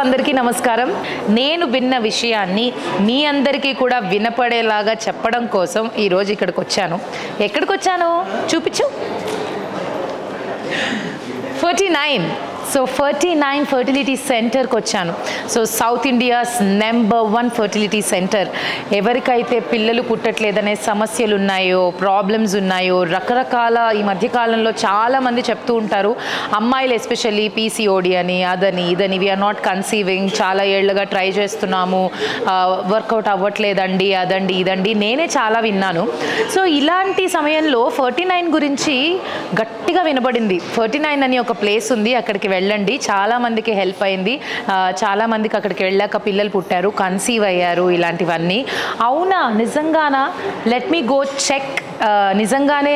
అందరికీ నమస్కారం. నేను విన్న విషయాన్ని మీ అందరికీ కూడా వినపడేలాగా చెప్పడం కోసం ఈరోజు ఇక్కడికి వచ్చాను. ఎక్కడికి వచ్చాను చూపించు. 49 సో 49 ఫర్టిలిటీ సెంటర్కి వచ్చాను. So south India's #1 fertility centre. ఎవరికైతే పిల్లలు పుట్టట్లేదనే సమస్యలు ఉన్నాయో, ప్రాబ్లమ్స్ ఉన్నాయో, రకరకాల ఈ మధ్యకాలంలో చాలామంది చెప్తూ ఉంటారు, అమ్మాయిలు ఎస్పెషల్లీ పీసీఓడి అని, అదని ఇదని, వీఆర్ నాట్ కన్సీవింగ్, చాలా ఏళ్ళుగా ట్రై చేస్తున్నాము, వర్కౌట్ అవ్వట్లేదండి, అదండి ఇదండి, నేనే చాలా విన్నాను. సో ఇలాంటి సమయంలో 49 గురించి గట్టిగా వినబడింది. 49 అని ఒక ప్లేస్ ఉంది, అక్కడికి వెళ్ళండి, చాలామందికి హెల్ప్ అయింది, చాలామందికి అక్కడికి వెళ్ళాక పిల్లలు పుట్టారు, కన్సీవ్ అయ్యారు, ఇలాంటివన్నీ. అవునా, నిజంగానా? Let me go check. నిజంగానే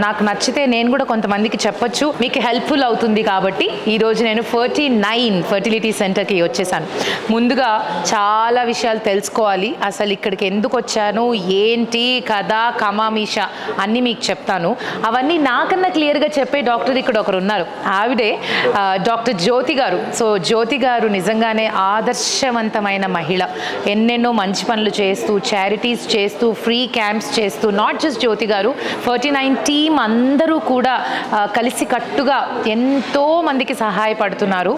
నాకు నచ్చితే నేను కూడా కొంతమందికి చెప్పొచ్చు, మీకు హెల్ప్ఫుల్ అవుతుంది. కాబట్టి ఈరోజు నేను 49 ఫర్టిలిటీ సెంటర్కి వచ్చేసాను. ముందుగా చాలా విషయాలు తెలుసుకోవాలి. అసలు ఇక్కడికి ఎందుకు వచ్చాను, ఏంటి కథ, కమామీష అన్నీ మీకు చెప్తాను. అవన్నీ నాకన్నా క్లియర్గా చెప్పే డాక్టర్ ఇక్కడ ఒకరు ఉన్నారు. ఆవిడే డాక్టర్ జ్యోతి గారు. సో జ్యోతి గారు నిజంగానే ఆదర్శవంతమైన మహిళ. ఎన్నెన్నో మంచి పనులు చేస్తూ, చారిటీస్ చేస్తూ, ఫ్రీ క్యాంప్స్ చేస్తూ, నాట్ జస్ట్ జ్యోతి గారు, 49 టీమ్ అందరూ కూడా కలిసికట్టుగా ఎంతో మందికి సహాయపడుతున్నారు.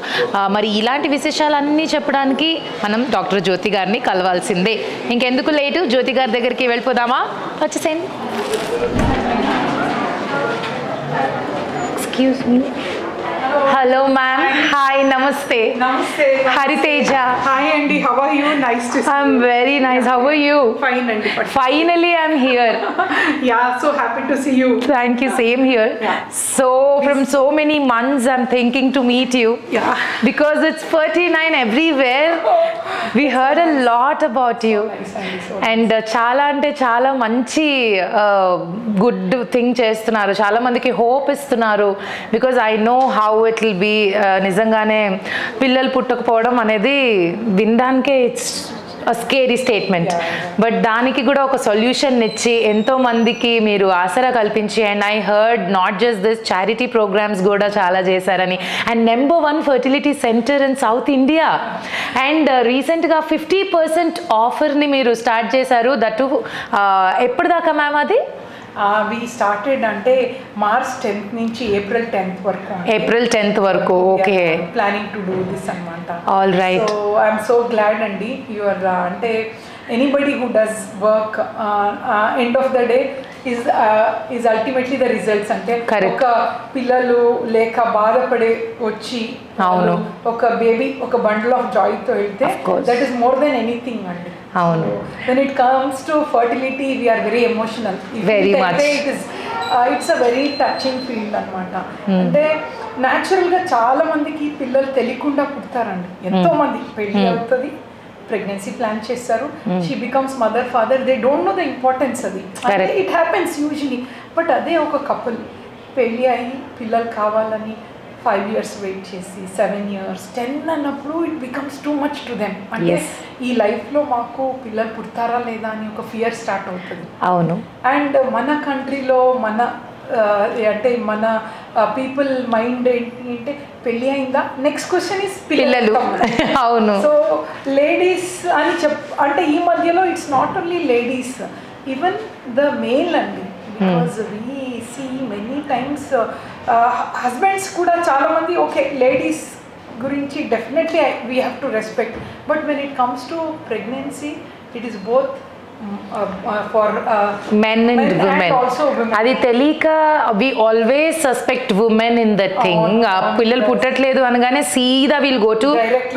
మరి ఇలాంటి విశేషాలన్నీ చెప్పడానికి మనం డాక్టర్ జ్యోతి గారిని కలవాల్సిందే. ఇంకెందుకు లేటు, జ్యోతి గారి దగ్గరికి వెళ్ళిపోదామా? వచ్చేసేయండి. Excuse me. Hello ma'am. Hi, namaste. Namaste. Hariteja. Hi Andy, how are you? Nice to see you. I'm very nice. How are you? Fine Andy. Finally I'm here. Yeah, so happy to see you. Thank you, same here. Yeah. So from so many months I'm thinking to meet you. Yeah. Because it's 49 everywhere. We heard a lot about you. And చాలా అంటే చాలా మంచి good thing చేస్తున్నారు, చాలా మందికి hope ఇస్తున్నారు. Because I know how it will be. నిజంగానే పిల్లలు పుట్టకపోవడం అనేది వినడానికే ఇట్స్ స్కేరీ స్టేట్మెంట్. బట్ దానికి కూడా ఒక సొల్యూషన్ ఇచ్చి ఎంతో మందికి మీరు ఆసరా కల్పించి, and I heard not just this, charity programmes కూడా చాలా చేశారని. And #1 fertility centre in South India. And రీసెంట్గా 50% ఆఫర్ని మీరు స్టార్ట్ చేశారు. దట్టు ఎప్పటిదాకా మ్యామ్ అది? We started అంటే March 10th నుంచి April 10th వరకు. April 10th వరకు. Okay. Planning to do this అన్నమాట. All right. So I'm so glad అండి. యువర్ అంటే anybody who does work end of the day is ultimately the results. అంటే ఒక పిల్లలు లేక బాధపడే వచ్చి అవును ఒక బేబీ ఒక బండిల్ ఆఫ్ జాయ్ తో వెళ్తే that is more than anything అండి. అవును. When it comes to fertility, we are very emotional. Very much. It's a very touching field అన్నమాట. అంటే న్యాచురల్గా చాలా మందికి పిల్లలు తెలియకుండా పుడతారండి. ఎంతో మంది పెళ్ళి అవుతుంది, ప్రెగ్నెన్సీ ప్లాన్ చేస్తారు, she becomes mother father, they don't know the importance. అది ఇట్ హ్యాపెన్స్ యూజువలీ. బట్ అదే ఒక కపుల్ పెళ్ళి అయ్యి పిల్లలు కావాలని 5 years వెయిట్ చేసి 7 years 10 అన్నప్పుడు it becomes too much to them. అంటే ఈ లైఫ్లో మాకు పిల్లలు పుడతారా లేదా అని ఒక ఫియర్ స్టార్ట్ అవుతుంది. అవును. అండ్ మన కంట్రీలో మన అంటే మన పీపుల్ మైండ్ ఏంటంటే పెళ్ళి అయిందా, నెక్స్ట్ క్వశ్చన్ ఇస్ పిల్లలు. అవును. సో లేడీస్ అని అంటే ఈ మధ్యలో it's not only ladies, even the male అండి. Because we see many times husbands కూడా చాలామంది ఓకే లేడీస్ గురించి definitely we have to respect. But when it comes to pregnancy it is both for men and women. also women. అది తెలియక we always suspect women in that thing. పిల్లలు పుట్టట్లేదు అనగానే సీదా will go to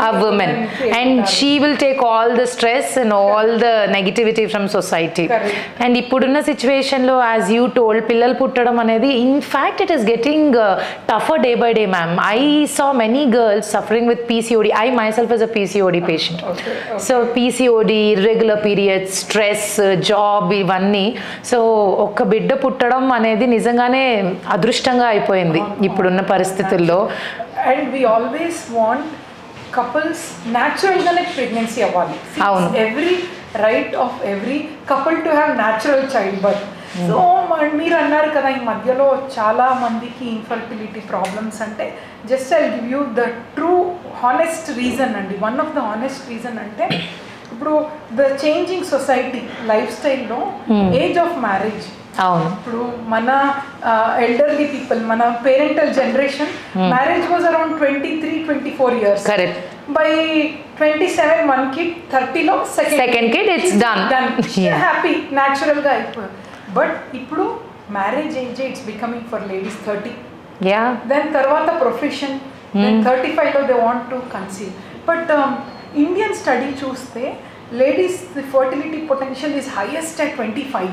a woman and she will take all the stress and all the negativity from society. And ఇప్పుడున్న situation లో as you told పిల్లలు పుట్టడం అనేది in fact it is getting tougher day by day, ma'am. I saw many girls suffering with PCOD. I myself was a PCOD patient. So PCOD, irregular periods, stress, job ఇవన్నీ. సో ఒక్క బిడ్డ పుట్టడం అనేది నిజంగానే అదృష్టంగా అయిపోయింది ఇప్పుడున్న పరిస్థితుల్లో. And we always want couples న్యాచురల్గానే ప్రెగ్నెన్సీ అవ్వాలి. అవును, every right of every couple to have natural child birth. So మీరు అన్నారు కదా ఈ మధ్యలో చాలా మందికి ఇన్ఫర్టిలిటీ ప్రాబ్లమ్స్ అంటే just I give you the true honest reason అండి. One of the honest reason అంటే ఇప్పుడు ద చేంజింగ్ సొసైటీ లైఫ్ స్టైల్లో ఏజ్ ఆఫ్ మ్యారేజ్. అవును, ఇప్పుడు మన ఎల్డర్లీ పీపుల్ మన parental generation marriage was around 23-24 years. Correct. By 27 1 kid, 30లో second kid it's done. Happy న్యాచురల్గా అయిపోయారు. బట్ ఇప్పుడు marriage age it's becoming for ladies 30. Then తర్వాత ప్రొఫెషన్, దెన్ 35లో they want to conceive. But Indian study చూస్తే ladies fertility potential is highest at 25.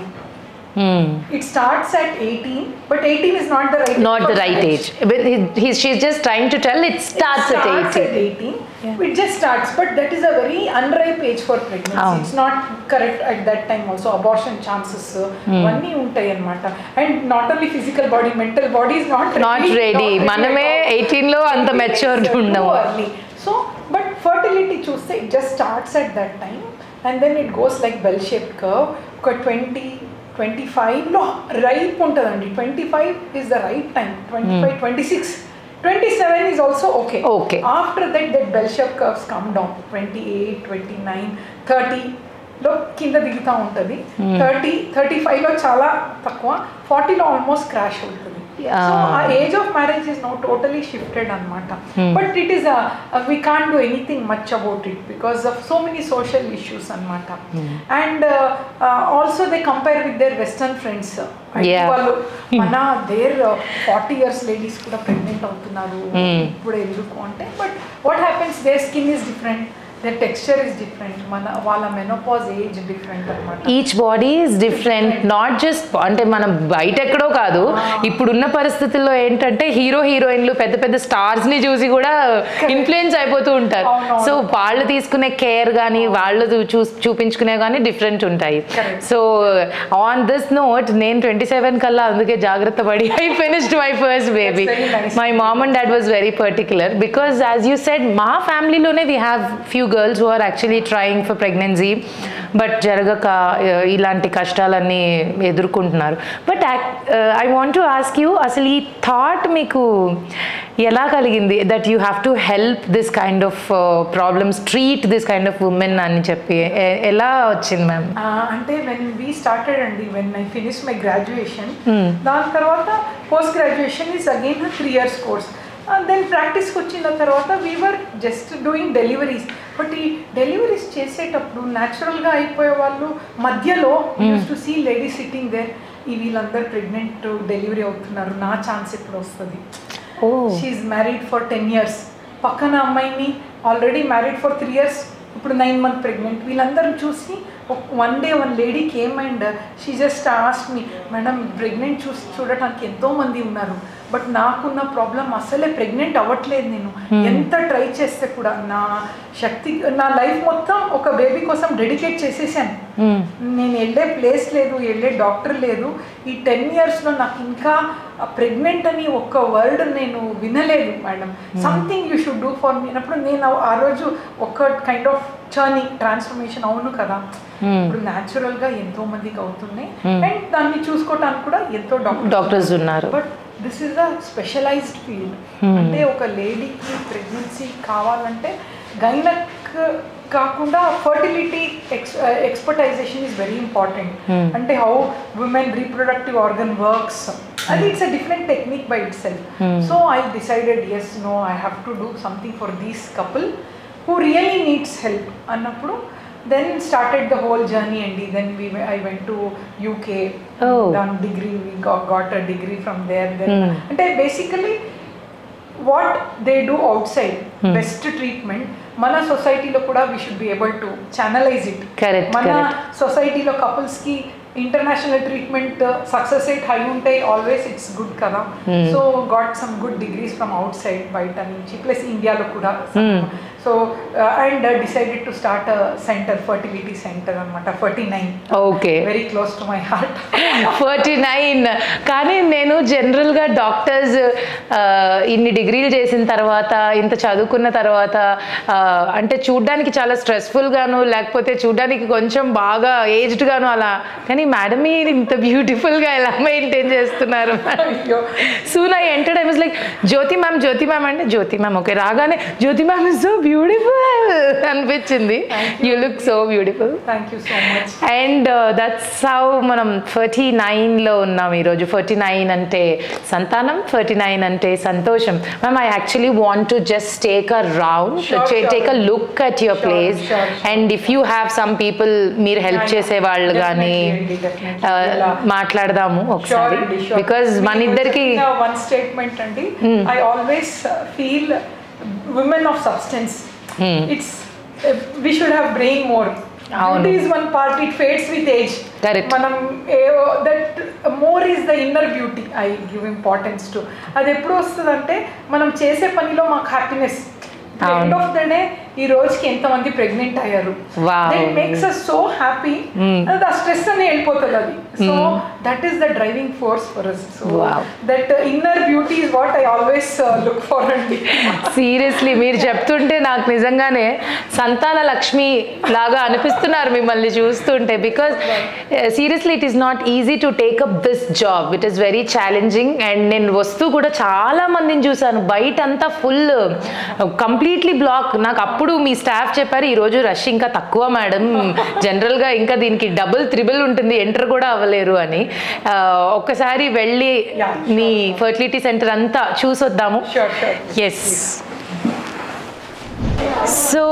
It starts at 18, but 18 is not the right age. She's just trying to tell it starts at 18. Yeah. It just starts, but that is a very unripe age for pregnancy. It's not correct at that time also. Abortion chances vanni untayi anamata. And not only physical body, mental body is not ready. Maname 18 lo anta mature undamu. So but fertility చూస్తే it just starts at that time and then it goes like bell shaped curve. ఒక 20-25లో ripe ఉంటుందండి. 25 is the right time. 25, 26, 27 is also okay. After that bell shaped curves come down. 28, 29, 30లో కింద దిగుతూ ఉంటుంది. 30, 35లో చాలా తక్కువ, 40లో almost crash అవుతుంది. So our age of marriage is now totally shifted anamata. But it is we can't do anything much about it because of so many social issues anamata. And also they compare with their western friends. వాళ్ళు మన there 40 years ladies కూడా pregnant అవుతున్నారు ఇప్పుడు ఎందుకు అంటే, but what happens their skin is different, their texture is different, మన వాళ్ళ menopause age different అన్నమాట. Each body is different. Not just అంటే మనం బయట ఎక్కడో కాదు, ఇప్పుడున్న పరిస్థితుల్లో ఏంటంటే హీరో హీరోయిన్లు పెద్ద పెద్ద స్టార్స్ ని చూసి కూడా ఇన్ఫ్లుయెన్స్ అయిపోతూ ఉంటారు. సో వాళ్ళు తీసుకునే కేర్ కానీ వాళ్ళు చూపించుకునే కానీ డిఫరెంట్ ఉంటాయి. సో ఆన్ దిస్ నోట్ నేను 27 కల్లా అందుకే జాగ్రత్త పడి I finished my first baby. My mom and dad was very particular because as you said మా ఫ్యామిలీలోనే we have few girls who are actually trying for pregnancy but జరగక ఇలాంటి కష్టాలన్నీ ఎదుర్కొంటున్నారు. But I want to ask you, అసలు ఈ thought మీకు ఎలా కలిగింది that you have to help this kind of problems, treat this kind of women అని చెప్పి ఎలా వచ్చింది మ్యామ్? అంటే వెన్ వీ స్టార్టెడ్ అండి, when I finish my graduation, దాని తర్వాత post graduation is again 3 years course. Then ప్రాక్టీస్కి వచ్చిన తర్వాత we are just doing deliveries. But ఈ డెలివరీస్ చేసేటప్పుడు న్యాచురల్గా అయిపోయే వాళ్ళు మధ్యలో use to see lady sitting there, ఈ వీళ్ళందరూ ప్రెగ్నెంట్ డెలివరీ అవుతున్నారు, నా ఛాన్స్ ఎప్పుడు వస్తుంది? షీఈ్ మ్యారీడ్ ఫర్ 10 years, పక్కన అమ్మాయిని ఆల్రెడీ మ్యారీడ్ ఫర్ 3 years, ఇప్పుడు 9 months ప్రెగ్నెంట్. వీళ్ళందరూ చూసి one day one lady came and she just asked me, madam pregnant చూడటానికి ఎంతోమంది ఉన్నారు, బట్ నాకున్న ప్రాబ్లం అసలే ప్రెగ్నెంట్ అవ్వట్లేదు. నేను ఎంత ట్రై చేస్తే కూడా నా శక్తి, నా లైఫ్ మొత్తం ఒక బేబీ కోసం డెడికేట్ చేసేసాను. నేను వెళ్ళే ప్లేస్ లేదు, వెళ్ళే డాక్టర్ లేదు. ఈ 10 yearsలో నాకు ఇంకా ప్రెగ్నెంట్ అని ఒక్క వర్డ్ నేను వినలేదు. Madam something you should do for me అన్నప్పుడు నేను ఆ రోజు ఒక కైండ్ ఆఫ్ జర్నీ ట్రాన్స్ఫర్మేషన్. అవును కదా, ఇప్పుడు న్యాచురల్ గా ఎంతో మందికి అవుతున్నాయి అండ్ దాన్ని చూసుకోవటానికి కూడా ఎంతో డాక్టర్స్ ఉన్నారు. But this is a specialised field. అంటే ఒక లేడీకి ప్రెగ్నెన్సీ కావాలంటే గైనక్ కాకుండా fertility expertisation is very important. అంటే how women reproductive organ works, అది it's a different technique by itself. So I decided yes now I have to do something for these couple who really needs help అన్నప్పుడు then started the whole journey and then I went to UK. Done degree, we got a degree from there. Then and basically what they do outside, best treatment మన సొసైటీలో కూడా we should be able to channelize it. మన సొసైటీలో couples కి international treatment success rate high ఉంటాయి, always it's good కదా. So got some good degrees from out side బయట నుంచి, ప్లస్ ఇండియాలో కూడా. So and decided to start centre, fertility centre అనమాట, 49. Okay, very close to my heart. 49. కానీ నేను జనరల్గా డాక్టర్స్ ఇన్ని డిగ్రీలు చేసిన తర్వాత, ఇంత చదువుకున్న తర్వాత, అంటే చూడ్డానికి చాలా స్ట్రెస్ఫుల్గాను, లేకపోతే చూడ్డానికి కొంచెం బాగా ఏజ్డ్గాను అలా, కానీ మేడం మీరు ఇంత బ్యూటిఫుల్గా ఎలా మెయింటైన్ చేస్తున్నారు? Soon I entered, I was like Jyothi ma'am, Jyothi ma'am అంటే జ్యోతి మ్యామ్. ఓకే, రాగానే Jyothi ma'am is so beautiful అనిపించింది. You look so beautiful. Thank you so much. And that's how మనం 49లో ఉన్నాం ఈరోజు. 49 అంటే సంతానం, 49 అంటే సంతోషం. Ma'am, I actually want to just take a round, take a look at your place, and if you have some people మీరు help చేసే వాళ్ళు కానీ మాట్లాడదాము ఒకసారి, బికాజ్ మన ఇద్దరికి వన్ స్టేట్మెంట్ అండి. I always feel women of substance, it's we should have brain more. Beauty is one part, it fades with age. Correct. Manam that more is the inner beauty I give importance to. అది ఎప్పుడు వస్తుందంటే మనం చేసే పనిలో మాకు happiness. End of the day ఈ రోజుకి ఎంతమంది ప్రెగ్నెంట్ అయ్యారు, that makes us so happy. అది ఆ స్ట్రెస్ అని వెళ్ళిపోతుంది అది. So that is the driving force for us. So that inner beauty is what I always look for అండి. సీరియస్లీ మీరు చెప్తుంటే నాకు నిజంగానే సంతాన లక్ష్మి లాగా అనిపిస్తున్నారు మిమ్మల్ని చూస్తుంటే. Because seriously it is not easy to take up this job, it is very challenging. And నేను వస్తూ కూడా చాలా మందిని చూసాను, బయట అంతా ఫుల్ కంప్లీట్లీ బ్లాక్. నాకు అప్పుడు మీ స్టాఫ్ చెప్పారు ఈరోజు రష్ ఇంకా తక్కువ మేడం, జనరల్గా ఇంకా దీనికి డబుల్ త్రిబుల్ ఉంటుంది, ఎంటర్ కూడా అవ్వలేరు అని. ఒక్కసారి వెళ్ళి మీ ఫర్టిలిటీ సెంటర్ అంతా చూసొద్దాము. ఎస్. సో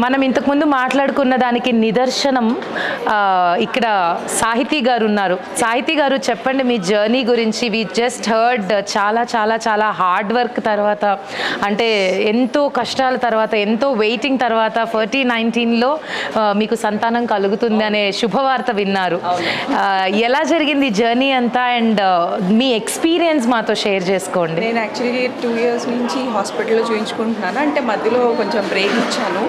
మనం ఇంతకుముందు మాట్లాడుకున్న దానికి నిదర్శనం ఇక్కడ సాహితీ గారు ఉన్నారు. సాహితీ గారు చెప్పండి మీ జర్నీ గురించి. వి జస్ట్ హర్డ్ చాలా చాలా చాలా హార్డ్ వర్క్ తర్వాత, అంటే ఎంతో కష్టాల తర్వాత, ఎంతో వెయిటింగ్ తర్వాత 2019లో మీకు సంతానం కలుగుతుంది అనే శుభవార్త విన్నారు. ఎలా జరిగింది జర్నీ అంతా, అండ్ మీ ఎక్స్పీరియన్స్ మాతో షేర్ చేసుకోండి. నేను యాక్చువల్లీ 2 years నుంచి హాస్పిటల్లో చూయించుకుంటున్నాను. అంటే మధ్యలో కొంచెం బ్రేక్ ఇచ్చాను.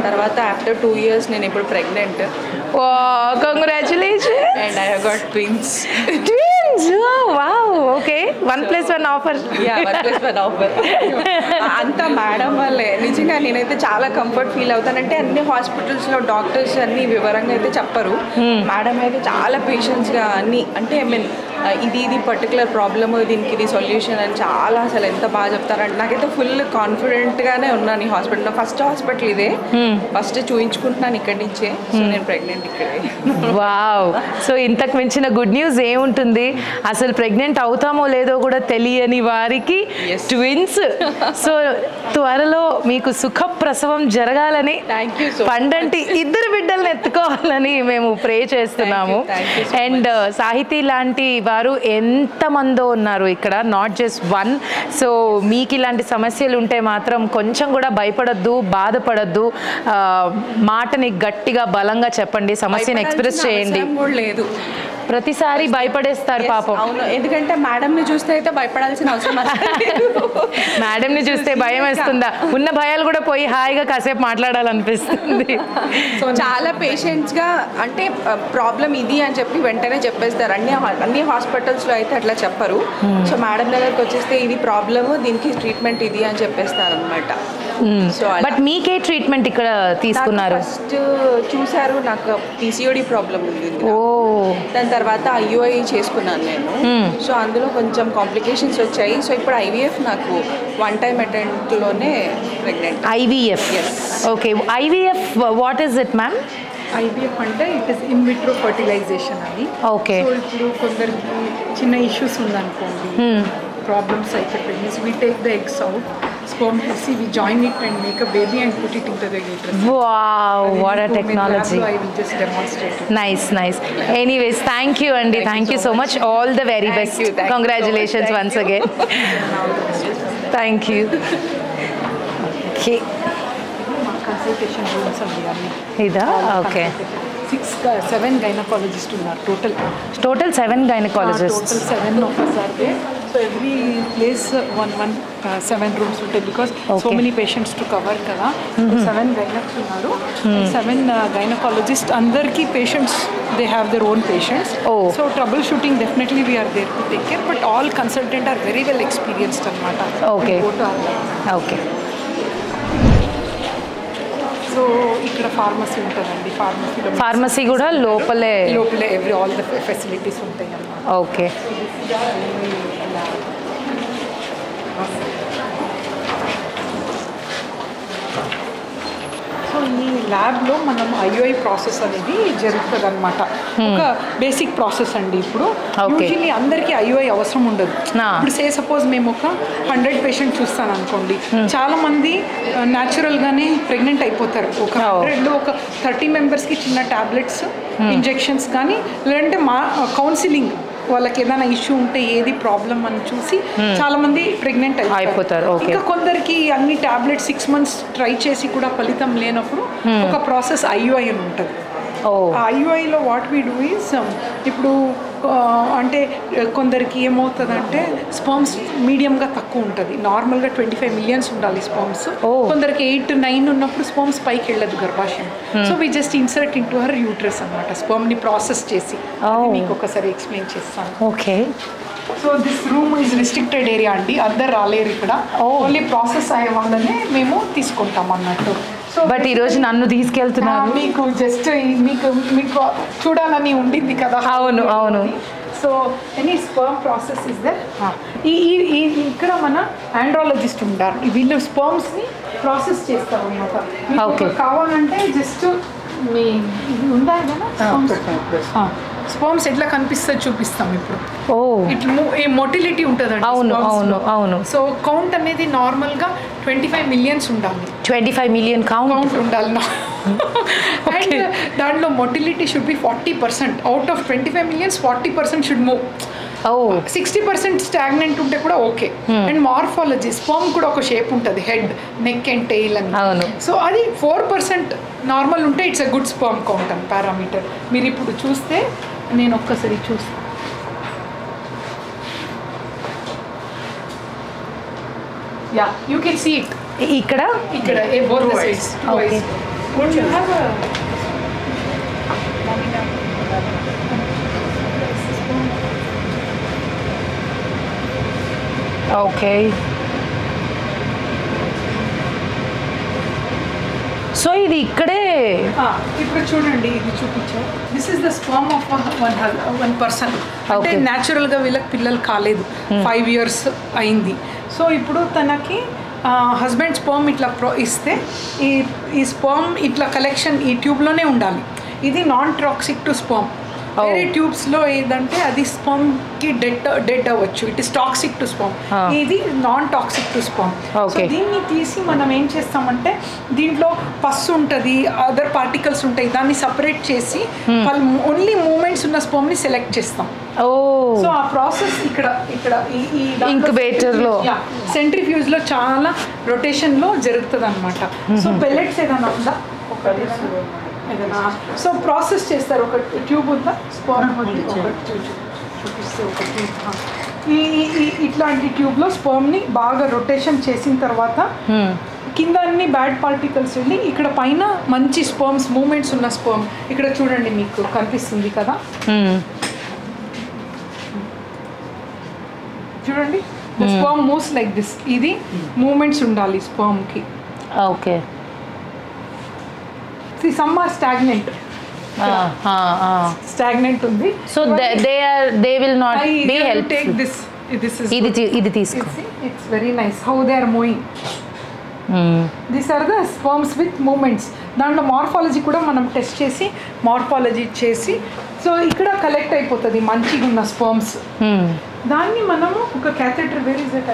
తర్వాత ఆఫ్టర్ 2 years నేను ఇప్పుడు pregnant. Congratulations. And I have got twins. Wow, okay, 1+1 offer. 1+1 offer. అంతా మేడం వల్లే. నిజంగా నేనైతే చాలా కంఫర్ట్ ఫీల్ అవుతానంటే అన్ని హాస్పిటల్స్లో డాక్టర్స్ అన్ని వివరంగా అయితే చెప్పరు. మేడం అయితే చాలా పేషెన్స్గా అన్ని, అంటే ఐ మీన్ ఇది పర్టికులర్ ప్రాబ్లమ్, దీనికి ఇది సొల్యూషన్ అని చాలా అసలు ఎంత బాగా చెప్తారంటే నాకైతే ఫుల్ కాన్ఫిడెంట్గానే ఉన్నాను ఈ హాస్పిటల్లో. ఫస్ట్ హాస్పిటల్ ఇదే, ఫస్ట్ చూయించుకుంటున్నాను ఇక్కడి నుంచే. సో నేను ప్రెగ్నెంట్ ఇక్కడే. వావ్. సో ఇంతకు మించిన గుడ్ న్యూస్ ఏముంటుంది? అసలు ప్రెగ్నెంట్ అవుతామో లేదో కూడా తెలియని వారికి ట్విన్స్. సో త్వరలో మీకు సుఖప్రసవం జరగాలని, పండంటి 2 బిడ్డలను ఎత్తుకోవాలని మేము ప్రే చేస్తున్నాము. అండ్ సాహితీ లాంటి వారు ఎంతమందో ఉన్నారు ఇక్కడ, నాట్ జస్ట్ 1. సో మీకు ఇలాంటి సమస్యలు ఉంటే మాత్రం కొంచెం కూడా భయపడద్దు, బాధపడద్దు. మాటని గట్టిగా బలంగా చెప్పండి, సమస్యను ఎక్స్ప్రెస్ చేయండి. లేదు, ప్రతిసారి భయపడేస్తారు పాపం. అవును, ఎందుకంటే మేడంని చూస్తే అయితే భయపడాల్సిన అవసరం లేదు. మేడంని చూస్తే భయం వేస్తుందా? ఉన్న భయాలు కూడా పోయి హాయిగా కాసేపు మాట్లాడాలనిపిస్తుంది. సో చాలా పేషెంట్స్గా, అంటే ప్రాబ్లం ఇది అని చెప్పి వెంటనే చెప్పేస్తారు. అన్ని హాస్పిటల్స్లో అయితే అట్లా చెప్పరు. సో మేడం దగ్గరికి వచ్చేస్తే ఇది ప్రాబ్లము, దీనికి ట్రీట్మెంట్ ఇది అని చెప్పేస్తారు అనమాట. సో బట్ మీకే ట్రీట్మెంట్ ఇక్కడ తీసుకున్నారు? ఫస్ట్ చూసారు నాకు PCOD ప్రాబ్లం ఉంది. ఓ, దాని తర్వాత IUI చేసుకున్నాను నేను. సో అందులో కొంచెం కాంప్లికేషన్స్ వచ్చాయి. సో ఇప్పుడు IVF నాకు 1 time అటెంప్ట్లోనే pregnant. IVF, okay. IVF what is it ma'am? IVF అంటే it is in vitro fertilisation అని. ఓకే. సో ఇప్పుడు కొందరికి చిన్న ఇష్యూస్ ఉందనుకోండి, ప్రాబ్లమ్స్ అయితే pregnancy, we take the eggs out sperm తీసి we join it and make a baby and put it into the uterus. Wow, what a technology. I will just demonstrate it. Nice. Anyways, thank you Andy. Thank you so much. All the very best. you. Thank you so Congratulations much. once again. Thank you. Okay. Consultation rooms అండి అన్ని. ఇదా? Okay. 7 gynecologists ఉన్నారు Total 7 gynecologists. Total 7 of us are there. So every place one 7 rooms ఉంటాయి because so Okay. many patients to cover కదా. 7 gynecs ఉన్నారు. 7 gynecologists అందరికీ patients they have their own patients. Oh. So troubleshooting definitely we are there to take care, but all consultant are very well experienced అన్నమాట. Okay. We go to our Okay. So ఇక్కడ pharmacy ఉంటుందండి. Pharmacy కూడా లోపలే every all the facilities ఉంటాయి అన్నమాట. Okay. So ఈ ల్యాబ్లో మనం ఐఓఐ ప్రాసెస్ అనేది జరుగుతుంది అనమాట. ఒక బేసిక్ ప్రాసెస్ అండి. ఇప్పుడు యూజువల్లీ అందరికీ ఐఓఐ అవసరం ఉండదు. ఇప్పుడు సపోజ్ మేము ఒక 100 పేషెంట్ చూస్తాను అనుకోండి, చాలా మంది న్యాచురల్గానే ప్రెగ్నెంట్ అయిపోతారు. ఒక 100లో ఒక 30 మెంబర్స్కి చిన్న టాబ్లెట్స్ ఇంజెక్షన్స్ కానీ లేదంటే కౌన్సిలింగ్ వాళ్ళకి ఏదైనా ఇష్యూ ఉంటే ఏది ప్రాబ్లం అని చూసి చాలా మంది ప్రెగ్నెంట్ అయిపోతారు. ఇంకా కొందరికి అన్ని టాబ్లెట్స్ 6 months ట్రై చేసి కూడా ఫలితం లేనప్పుడు ఒక ప్రాసెస్ ఐయుఐ అని ఉంటుంది. ఐయుఐలో వాట్ వీ డూ ఈజ్ ఇప్పుడు అంటే కొందరికి ఏమవుతుందంటే స్పర్మ్స్ మీడియంగా తక్కువ ఉంటుంది. నార్మల్గా 25 million ఉండాలి స్పర్మ్స్. కొందరికి 8-9 ఉన్నప్పుడు స్పర్మ్స్ పైకి వెళ్ళదు గర్భాశయం. So we just insert in to her uterus అనమాట, స్పర్మ్ని ప్రాసెస్ చేసి. మీకు ఒకసారి ఎక్స్ప్లెయిన్ చేస్తాను. Okay. So this room is restricted area అండి. అందరు రాలేరు ఇక్కడ. ఓన్లీ ప్రాసెస్ అయ్యే వాళ్ళనే మేము తీసుకుంటాం అన్నట్టు. సో బట్ ఈరోజు నన్ను తీసుకెళ్తున్నారు. మీకు జస్ట్ మీకు చూడాలని ఉండింది కదా. అవును. So any sperm process is there. ఇక్కడ మన ఆండ్రాలజిస్ట్ ఉంటారు. వీళ్ళు స్పర్మ్స్ని ప్రాసెస్ చేస్తారు అన్నమాట. మీకు కావాలంటే జస్ట్ మీ ఉందా కదా స్పర్మ్స్ ఎట్లా కనిపిస్తుంది చూపిస్తాం ఇప్పుడు. ఇట్లా మొటిలిటీ ఉంటుందండి. అవును. సో కౌంట్ అనేది నార్మల్గా 25 million ఉండాలి. 25 million కౌంట్ ఉండాలి. అండ్ దాంట్లో motility should be 40%. Out of 25 million 40% should move. 60% stagnant ఉంటే కూడా ఓకే. అండ్ మార్ఫాలజీ స్పర్మ్ కూడా ఒక షేప్ ఉంటుంది, హెడ్, నెక్ అండ్ టెయిల్ అని. సో అది 4% నార్మల్ ఉంటే it's a good sperm count అని పారామీటర్. మీరు ఇప్పుడు చూస్తే నేను ఒక్కసారి చూస్తాను. Yeah you can see it. ఇక్కడ both the sides. Okay. Would you have a okay. So ఇది ఇక్కడే ఇప్పుడు చూడండి, ఇది చూపించారు. This is the sperm of one person. అంటే న్యాచురల్గా వీళ్ళకి పిల్లలు కాలేదు, 5 years అయింది. సో ఇప్పుడు తనకి హస్బెండ్ స్పర్మ్ ఇట్లా ఇస్తే ఈ స్పర్మ్ ఇట్లా కలెక్షన్ ఈ ట్యూబ్లోనే ఉండాలి. ఇది నాన్ టాక్సిక్ టు స్పర్మ్. వేరే ట్యూబ్స్లో ఏదంటే అది స్పర్మ్కి డెడ్ అవ్వచ్చు. It is toxic to sperm. ఇది non toxic to sperm. So దీన్ని తీసి మనం ఏం చేస్తామంటే దీంట్లో పస్సు ఉంటుంది, అదర్ పార్టికల్స్ ఉంటాయి, దాన్ని సపరేట్ చేసి ఓన్లీ మూమెంట్స్ ఉన్న స్పర్మ్ని సెలెక్ట్ చేస్తాం. సో ఆ ప్రాసెస్ ఇక్కడ ఈ ఇంక్యుబేటర్లో సెంట్రిఫ్యూజ్లో చాలా రొటేషన్లో జరుగుతుంది అనమాట. సో పెల్లెట్స్ ఏదైనా ఉందా ఏదైనా సో ప్రాసెస్ చేస్తారు. ఒక ట్యూబ్ ఉందా స్పర్మ్ చూపిస్తే ఒక ట్యూబ్, ఇట్లాంటి ట్యూబ్లో స్పర్మ్ని బాగా రొటేషన్ చేసిన తర్వాత కింద అన్ని బ్యాడ్ పార్టికల్స్ వెళ్ళి ఇక్కడ పైన మంచి స్పర్మ్స్ మూమెంట్స్ ఉన్న స్పర్మ్ ఇక్కడ చూడండి మీకు కనిపిస్తుంది కదా. చూడండి the sperm moves like this. ఇది మూమెంట్స్ ఉండాలి స్పర్మ్కి. Okay. Some are stagnant. Stagnant ఉంది. So they will not be helpful. Take this is ఇది తీసుకో. It's very nice how they are moving. These are the sperms with movements. దాంట్లో morphology కూడా మనం test చేసి morphology చేసి so ఇక్కడ collect అయిపోతుంది మంచిగా ఉన్న స్పర్మ్స్. దాన్ని మనము ఒక క్యాథెటర్ వేర్ ఇస్ దట్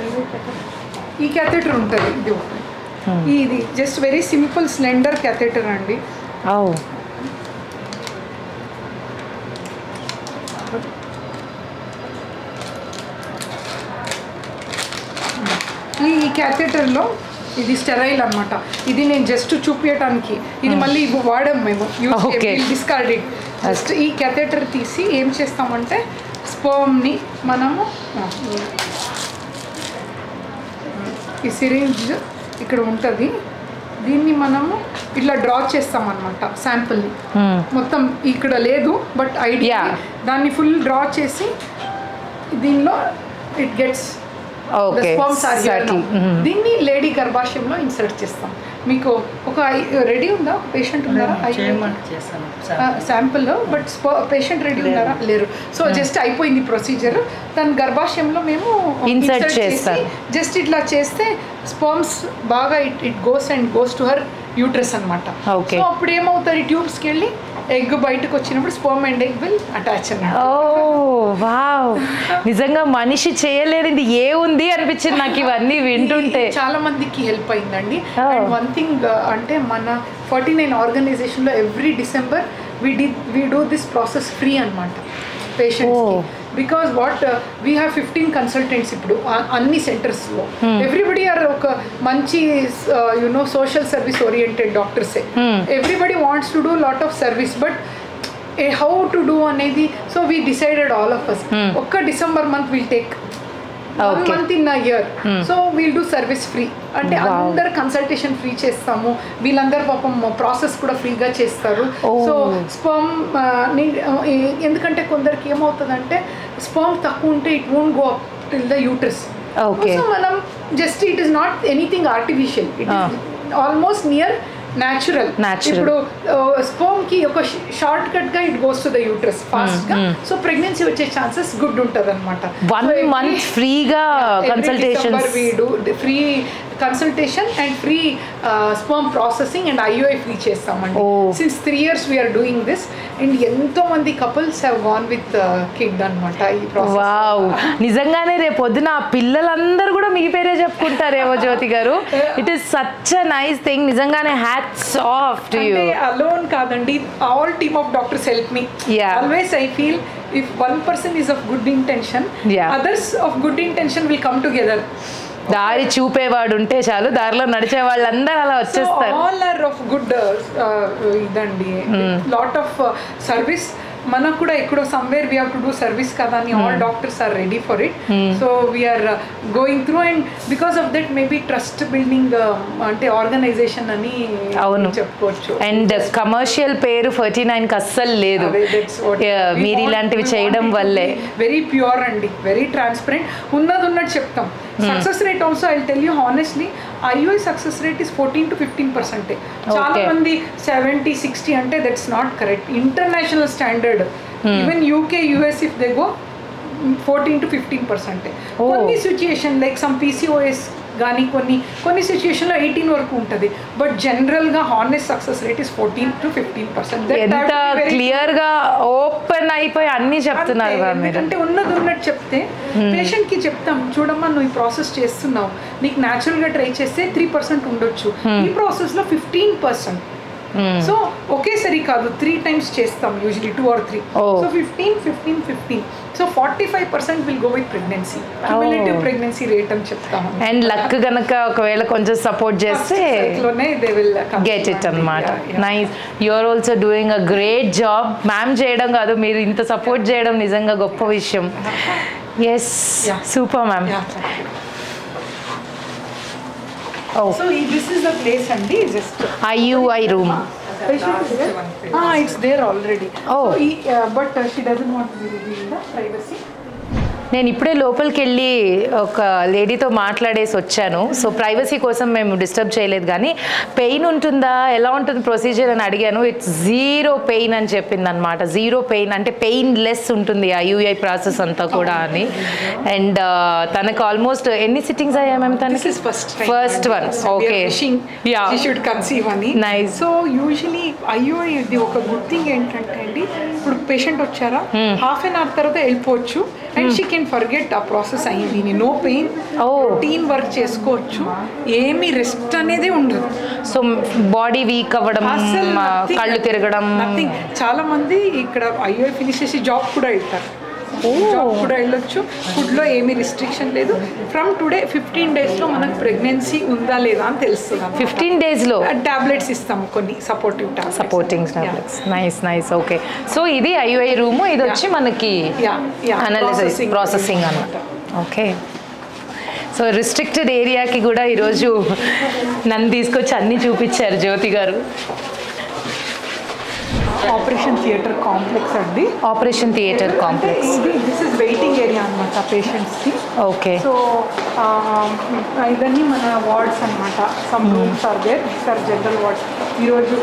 ఈ క్యాథెటర్ ఉంటుంది, ఇది just very simple slender catheter అండి. ఈ క్యాథెటర్లో ఇది స్టెరైల్ అనమాట. ఇది నేను జస్ట్ చూపించడానికి, ఇది మళ్ళీ వాడాం మేము, డిస్కార్డ్ ఇట్. జస్ట్ ఈ క్యాథెటర్ తీసి ఏం చేస్తామంటే స్పర్మ్ని మనము ఈ సిరింజ్ ఇక్కడ ఉంటుంది, దీన్ని మనము ఇట్లా డ్రా చేస్తామన్నమాట శాంపుల్ని. మొత్తం ఇక్కడ లేదు బట్ ఐడియా, దాన్ని ఫుల్ డ్రా చేసి దీనిలో ఇట్ గెట్స్ దీన్ని లేడీ గర్భాశయంలో ఇన్సర్ట్ చేస్తాం. మీకు ఒక రెడీ ఉందా, పేషెంట్ ఉన్నారా శాంపుల్, బట్ పేషెంట్ రెడీ ఉన్నారా లేరు. సో జస్ట్ అయిపోయింది ప్రొసీజర్, దాని గర్భాశయంలో మేము ఇన్సర్ట్ చేసి జస్ట్ ఇట్లా చేస్తే స్పర్మ్స్ బాగా it goes to her uterus అనమాట. సో అప్పుడు ఏమవుతారు, ఈ ట్యూబ్స్కి వెళ్ళి ఎగ్ బయటకు వచ్చినప్పుడు sperm and egg will attach అన్నమాట. వావ్, నిజంగా మనిషి చేయలేనిది ఏ ఉంది అనిపించింది నాకు ఇవన్నీ వింటుంటే. చాలా మందికి హెల్ప్ అయిందండి. అండ్ వన్ థింగ్ అంటే మన 49 ఆర్గనైజేషన్లో every December we do this process free అన్నమాట పేషెంట్స్కి. Because what we have 15 consultants ఇప్పుడు అన్ని సెంటర్స్లో. ఎవ్రీబడి ఆర్ ఒక మంచి యునో సోషల్ సర్వీస్ ఓరియంటెడ్ డాక్టర్సే. Everybody wants to do lot of service, but how to do అనేది. So we decided all of us, ఒక్క December month will take 1 month in a year. So we'll do service free, అంటే అందరు consultation free చేస్తాము. వీళ్ళందరూ పాపం process కూడా ఫ్రీగా చేస్తారు. సో స్పర్మ్ ఎందుకంటే కొందరికి ఏమవుతుందంటే స్పర్మ్ తక్కువ ఉంటే it won't go up till the uterus. So మనం just it is not anything artificial, it is almost near natural. ఇప్పుడు స్పర్మ్ కి ఒక షార్ట్ కట్ గా it goes to the uterus fast గా. సో ప్రెగ్నెన్సీ వచ్చే chances good ఉంటుంది అనమాట. 1 month ఫ్రీగా consultation, free consultation and free sperm processing and IUI free చేస్తామండి. Since 3 years we are doing this and ఎంతో మంది couples have gone with kid అనమాట ఈ ప్రాసెస్. వావ్, నిజంగానే రేపు పొద్దున ఆ పిల్లలందరూ కూడా మీ పేరే చెప్పుకుంటారేమో జ్యోతి గారు. It is such a nice thing. నిజంగానే hats off to you. Alone కాదండి, all team of doctors help me. Always I feel if one person is of good intention, others of good intention will come together. దారి చూపేవాడు ఉంటే చాలు, దారిలో నడిచే వాళ్ళందరూ అలా వచ్చేస్తారు. ఆల్ ఆర్ ఆఫ్ గుడ్ ఇదండి, లాట్ ఆఫ్ సర్వీస్. మనకు కూడా ఎక్కడో somewhere we have to do service కదా అని all doctors are ready for it. So we're going through and because of that maybe trust building అంటే ఆర్గనైజేషన్ అని చెప్పుకోవచ్చు. And commercial పేరు 49కి అస్సలు లేదు. మీరు ఇలాంటివి చేయడం వల్లే వెరీ ప్యూర్ అండి, వెరీ ట్రాన్స్పరెంట్, ఉన్నది ఉన్నట్టు చెప్తాం. Success rate also I tell you honestly, IUI success rate is 14 to 15%. చాలా మంది 70-60 అంటే that's not correct. International standard, even UK US if they go 14 to 15%. కొన్ని సిచ్యుయేషన్ లైక్ సమ్ PCOS కానీ కొన్ని సిచ్యుయేషన్లో 18 వరకు ఉంటుంది. బట్ జనరల్గా honest success rate is 14 to 15%. ఎంత క్లియర్గా ఓపెన్ అయిపోయి అన్ని చెప్తున్నారు. అంటే ఉన్నది ఉన్నట్టు చెప్తే పేషెంట్కి చెప్తాం, చూడమ్మా నువ్వు ఈ ప్రాసెస్ చేస్తున్నావు, నీకు న్యాచురల్గా ట్రై చేస్తే 3% ఉండొచ్చు, ఈ ప్రాసెస్లో 15%. సో ఒకేసారి కాదు, 3 times చేస్తాం usually 2 or 3. So 15. So 45% will go with pregnancy, cumulative pregnancy rate అని చెప్తాము. అండ్ లక్ గనక ఒకవేళ కొంచెం సపోర్ట్ చేస్తే దే విల్ గెట్ ఇట్ అన్నమాట. Nice, you are also doing a great job. Ma'am చేయడం కాదు, మీరు ఇంత సపోర్ట్ చేయడం నిజంగా గొప్ప విషయం. Yes, super ma'am. So this is the place and just IUI room. It's there already. Oh. So, but she doesn't want to be revealed the privacy. నేను ఇప్పుడే లోపలికి వెళ్ళి ఒక లేడీతో మాట్లాడేసి వచ్చాను. సో ప్రైవసీ కోసం మేము డిస్టర్బ్ చేయలేదు, కానీ పెయిన్ ఉంటుందా, ఎలా ఉంటుంది ప్రొసీజర్ అని అడిగాను. ఇట్స్ 0 పెయిన్ అని చెప్పింది అనమాట. 0 పెయిన్ అంటే పెయిన్ లెస్ ఉంటుంది IUI ప్రాసెస్ అంతా కూడా అని. అండ్ తనకు ఆల్మోస్ట్ ఎన్ని సిట్టింగ్స్ అయ్యాయి మ్యామ్ తనకి? First one. ఓకే, కన్సీవ్ అని. నైస్. సో యూజువలీ IUI ఇది ఒక గుడ్ థింగ్ ఏంటంటే అండి, ఇప్పుడు పేషెంట్ వచ్చారా హాఫ్ అన్ అవర్ తర్వాత వెళ్ళిపోవచ్చు అండ్ షీ కెన్ ఫర్గెట్ ఆ ప్రాసెస్ అయింది, నో పెయిన్, రొటీన్ వర్క్ చేసుకోవచ్చు, ఏమి రెస్ట్ అనేది ఉండదు. సో బాడీ వీక్ అవ్వడం, కళ్ళు తిరగడం, నథింగ్. చాలా మంది ఇక్కడ ఐఓఐ ఫినిష్ చేసి జాబ్ కూడా వెళ్తారు, జాబ్ కూడా వెళ్ళొచ్చు. ఫుడ్లో ఏమీ రిస్ట్రిక్షన్ లేదు. ఫ్రమ్ టుడే 15 daysలో మనకు ప్రెగ్నెన్సీ ఉందా లేదా అని తెలుస్తుంది. 15 daysలో టాబ్లెట్స్ ఇస్తాము, కొన్ని supporting tablets. Nice. Okay, so ఇది ఐఓఐ రూమ్, ఇది వచ్చి మనకి అనాలిసిస్ ప్రాసెసింగ్ అన్నమాట. ఓకే, సో రిస్ట్రిక్టెడ్ ఏరియాకి కూడా ఈరోజు నన్ను తీసుకొచ్చి అన్నీ చూపించారు జ్యోతి గారు. ఆపరేషన్ థియేటర్ కాంప్లెక్స్ అండి. Operation theatre complex. This is waiting area అనమాట పేషెంట్స్కి. ఓకే, సో ఇవన్నీ మన వార్డ్స్ అనమాట. Some rooms are there, sir general wards. ఈరోజు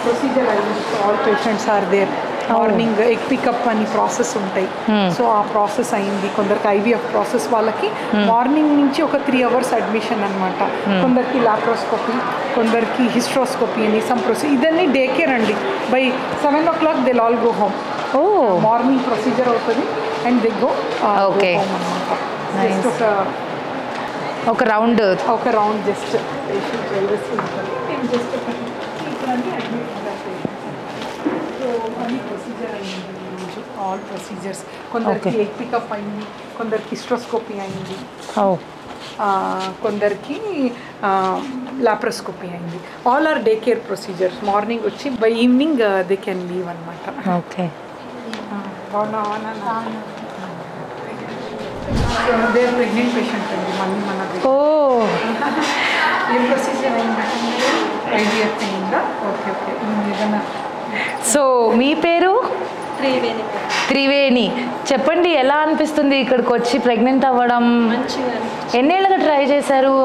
ప్రొసీజర్ అయింది, all patients are there. Morning egg pickup అని ప్రాసెస్ ఉంటాయి, సో ఆ ప్రాసెస్ అయింది. కొందరికి ఐవీఎఫ్ ప్రాసెస్ వాళ్ళకి మార్నింగ్ నుంచి ఒక 3 hours అడ్మిషన్ అనమాట. కొందరికి లాప్రోస్కోపీ, కొందరికి హిస్ట్రోస్కోపీ అని సమ్ ప్రొసీజర్. ఇదన్నీ డే కేర్ అండి. By 7 o'clock they all go home. Morning procedure అవుతుంది and they go okay just ఒక రౌండ్ జస్ట్ పేషెంట్ ప్రైవసీ ఉంటుంది. నేను జస్ట్ ఇక్కడ అడ్మిట్ సో అన్ని ప్రొసీజర్ అయింది ఈరోజు, ఆల్ ప్రొసీజర్స్. కొందరికి ఎగ్ పికప్ అయింది, కొందరికి హిస్ట్రోస్కోపీ అయింది, కొందరికి లాప్రోస్కోపీ అయింది. All are day care procedures. Morning వచ్చి by evening they can leave అనమాట. ఓకే, దే ప్రెగ్నెంట్ పేషెంట్ అండి. మళ్ళీ మన ఏం ప్రొసీజర్ అయిందా? ఐవీఎఫ్ అయిందా? ఓకే. ఏదైనా. సో మీ పేరు? త్రివేణి. చెప్పండి, ఎలా అనిపిస్తుంది ఇక్కడికి వచ్చి ప్రెగ్నెంట్ అవ్వడం? ఎన్నేళ్ళగా ట్రై చేశారు?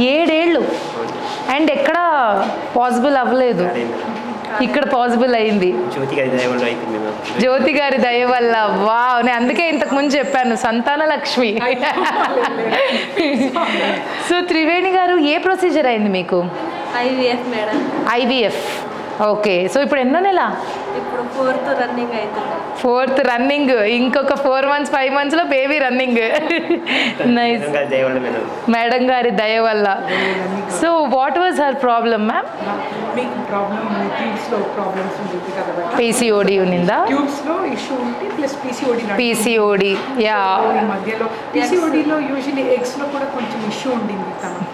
7 ఏళ్ళు. అండ్ ఎక్కడ పాసిబుల్ అవ్వలేదు, ఇక్కడ పాసిబుల్ అయింది జ్యోతి గారి దయ వల్ల. వావ్, నేను అందుకే ఇంతకు ముందు చెప్పాను సంతాన లక్ష్మి. సో త్రివేణి గారు, ఏ ప్రొసీజర్ అయింది మీకు? IVF madam. IVF. Okay, so ఇప్పుడు ఎన్నో నెల? ఇప్పుడు 4th రన్నింగ్ అవుతుంది. 4th running. ఇంకొక 4 months 5 monthsలో బేబీ రన్నింగ్. నైస్, మేడం గారి దయ వల్ల. So what was her problem ma'am? Problems ఉంటుంది కదా, పీసీఓడి ఉన్నిందా? ట్యూబ్స్లో ఇష్యూ ఉంటే ప్లస్ పీసీఓడి. యా, మధ్యలో పీసీఓడిలో యూజువల్లీ ఎగ్స్లో కూడా కొంచెం ఇష్యూ ఉండింది తనకి.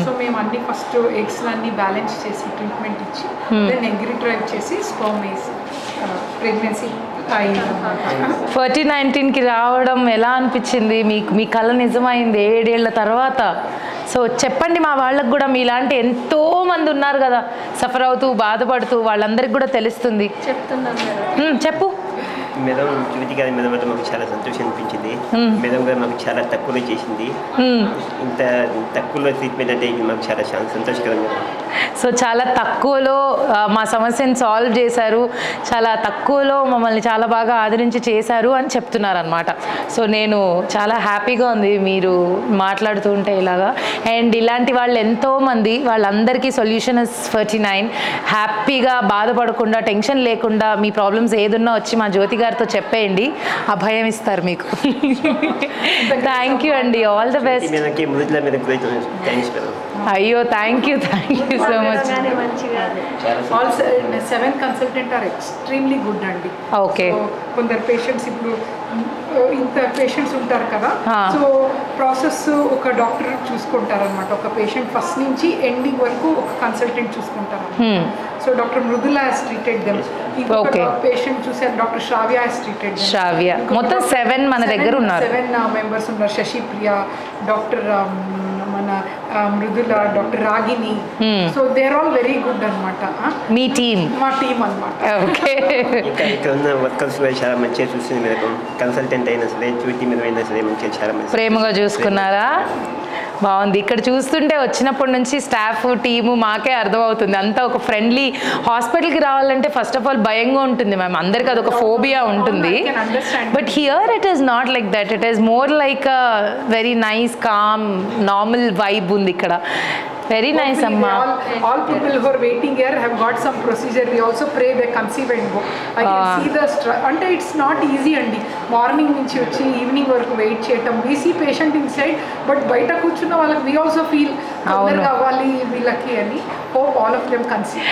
సో మేము అన్ని ఫస్ట్ ఎగ్స్ అన్ని బ్యాలెన్స్ చేసి ట్రీట్మెంట్ ఇచ్చి దెన్ ఎగ్ రిట్రైవ్ చేసి స్పర్మ్ వేసి ప్రెగ్నెన్సీ అయింది. 4019కి రావడం ఎలా అనిపించింది మీకు? మీ కళ నిజమైంది 7 ఏళ్ల తర్వాత. సో చెప్పండి, మా వాళ్ళకు కూడా మీలాంటి ఎంతో మంది ఉన్నారు కదా సఫర్ అవుతూ బాధపడుతూ, వాళ్ళందరికీ కూడా తెలుస్తుంది. చెప్తున్నాను మేడం. చెప్పు. మేడం, జ్యోతి గారి మీద మాకు చాలా సంతోషం అనిపించింది. మేడం గారు మాకు చాలా తక్కువలో చేసింది. ఇంత తక్కువలో ట్రీట్మెంట్ అంటే మాకు చాలా సంతోషకరం. సో చాలా తక్కువలో మా సమస్యను సాల్వ్ చేశారు, చాలా తక్కువలో మమ్మల్ని చాలా బాగా ఆదరించి చేశారు అని చెప్తున్నారు అనమాట. సో నేను చాలా హ్యాపీగా ఉంది మీరు మాట్లాడుతూ ఉంటే ఇలాగా. అండ్ ఇలాంటి వాళ్ళు ఎంతోమంది, వాళ్ళందరికీ సొల్యూషన్ ఇస్ 39. హ్యాపీగా బాధపడకుండా, టెన్షన్ లేకుండా మీ ప్రాబ్లమ్స్ ఏదున్నా వచ్చి మా జ్యోతి గారితో చెప్పేయండి, అభయం ఇస్తారు మీకు. థ్యాంక్ యూ అండి, ఆల్ ద బెస్ట్. అయ్యో, thank you so much. All 7 consultant are extremely good అండి. ఓకే, కొందరు పేషెంట్స్ ఇప్పుడు ఇంత పేషెంట్స్ ఉంటారు కదా, సో ప్రాసెస్ ఒక డాక్టర్ చూసుకుంటారు అనమాట. ఒక పేషెంట్ ఫస్ట్ నుంచి ఎండింగ్ వరకు ఒక కన్సల్టెంట్ చూసుకుంటారు. So doctor Mrudula has treated them. ఇంకొక పేషెంట్ చూసారు doctor Shravya has treated them. Shravya. మొత్తం 7 మన దగ్గర ఉన్నారు. 7 మెంబర్స్ ఉన్నారు. శశిప్రియ, డాక్టర్ మన Mrudula, doctor Ragini. So they are all very good అనమాట. మీ టీమ్? మా టీమ్ అనమాట. ఓకే, ఇక్కడ ఉన్న వర్కర్స్ కూడా చాలా మంచిగా చూస్తుంది మేడం. కన్సల్టెంట్ అయినా సరే, డ్యూటీ మీద అయినా సరే మంచిగా చాలా మంచి ప్రేమగా చూసుకున్నారా? బాగుంది. ఇక్కడ చూస్తుంటే వచ్చినప్పటి నుంచి స్టాఫ్ టీము మాకే అర్థమవుతుంది. అంతా ఒక ఫ్రెండ్లీ. హాస్పిటల్కి రావాలంటే ఫస్ట్ ఆఫ్ ఆల్ భయంగా ఉంటుంది మ్యామ్, అందరికీ అదొక ఫోబియా ఉంటుంది. But here it is not like that. It is more like a very nice calm normal vibe ఉంది ఇక్కడ. Very nice, Amma. All people who are waiting here have got some procedure. We also pray they conceive and go. I can see the అంటే it's not easy అండి. Morning నుంచి వచ్చి evening వరకు wait చేయటం. We see patient inside, but బయట కూర్చున్న వాళ్ళకి we also feel తొందరగా అవ్వాలి వీళ్ళకి అని. Hope all of them conceive.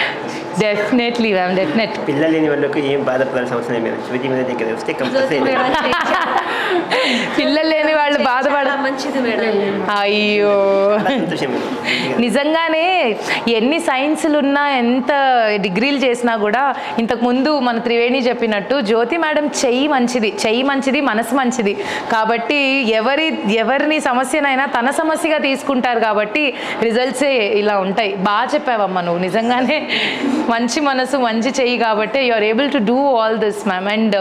Definitely ma'am, definite. పిల్లలు లేని వాళ్ళకి ఏం బాధపడాల్సిన అవసరం లేదు. శివజీ మీద దగ్గర వస్తే కంపల్సరీ పిల్లలు లేని వాళ్ళు బాధపడ మంచిది మేడం. అయ్యో సంతోషం. నిజంగానే ఎన్ని సైన్సులు ఉన్నా ఎంత డిగ్రీలు చేసినా కూడా ఇంతకుముందు మన త్రివేణి చెప్పినట్టు జ్యోతి మేడం చెయ్యి మంచిది మనసు మంచిది కాబట్టి ఎవరిని సమస్యనైనా తన సమస్యగా తీసుకుంటారు కాబట్టి రిజల్ట్సే ఇలా ఉంటాయి. బాగా చెప్పావమ్మా నువ్వు, నిజంగానే మంచి మనసు మంచి చెయ్యి కాబట్టి you are able to do all this ma'am. And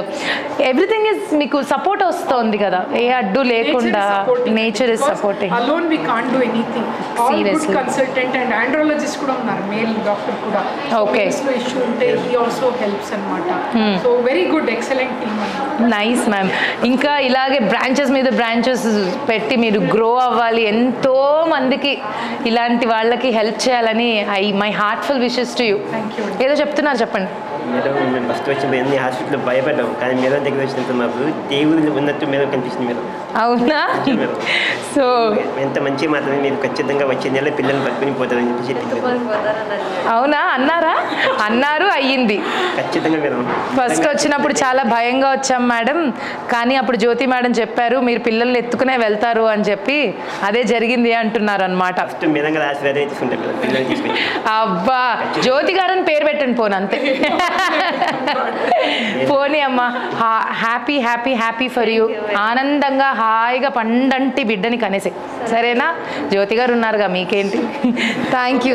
everything is మీకు సపోర్ట్ వస్తుంది కదా, ఏ అడ్డు లేకుండా. Nature is supporting. Alone we can't do anything. All good consultant and andrologist కూడా ఉన్నారు, మేల్ డాక్టర్ కూడా. Okay. So issue ఉంటే he also helps అన్నమాట. So very good, excellent team అన్నమాట. Nice ma'am. ఇంకా ఇలాగే బ్రాంచెస్ మీద బ్రాంచెస్ పెట్టి మీరు గ్రో అవ్వాలి, ఎంతో మందికి ఇలాంటి వాళ్ళకి హెల్ప్ చేయాలని my heartful wishes to you. ఏదో చెప్తున్నారు, చెప్పండి. మేడం మేము ఫస్ట్ వచ్చి అన్ని హాస్పిటల్లో భయపడ్డాం, కానీ మేడం దగ్గర వచ్చినంత మాకు దేవుడు ఉన్నట్టు మేడం కనిపిస్తుంది. మేడం అవునా? సో ఎంత మంచి మాత్రమే మీరు ఖచ్చితంగా వచ్చే నెల పిల్లల్ని పట్టుకుని పోతారని చెప్పి చెప్పింది. అవునా? అన్నారు అయ్యింది. ఖచ్చితంగా మేడం. ఫస్ట్ వచ్చినప్పుడు చాలా భయంగా వచ్చాం మేడం, కానీ అప్పుడు జ్యోతి మేడం చెప్పారు మీరు పిల్లల్ని ఎత్తుకునే వెళ్తారు అని చెప్పి, అదే జరిగింది అంటున్నారు అనమాట. ఫస్ట్ మేడం గారు ఆశీర్వాదం తీసుకుంటాం మేడం పిల్లల్ని తీసుకుని. అబ్బా, జ్యోతి గారని పేరు పెట్టండి పోను, అంతే. పోనీ అమ్మా, హ్యాపీ ఫర్ యూ. ఆనందంగా హాయిగా పండంటి బిడ్డని కనేసి, సరేనా? జ్యోతి గారు ఉన్నారుగా, మీకేంటి. Thank you.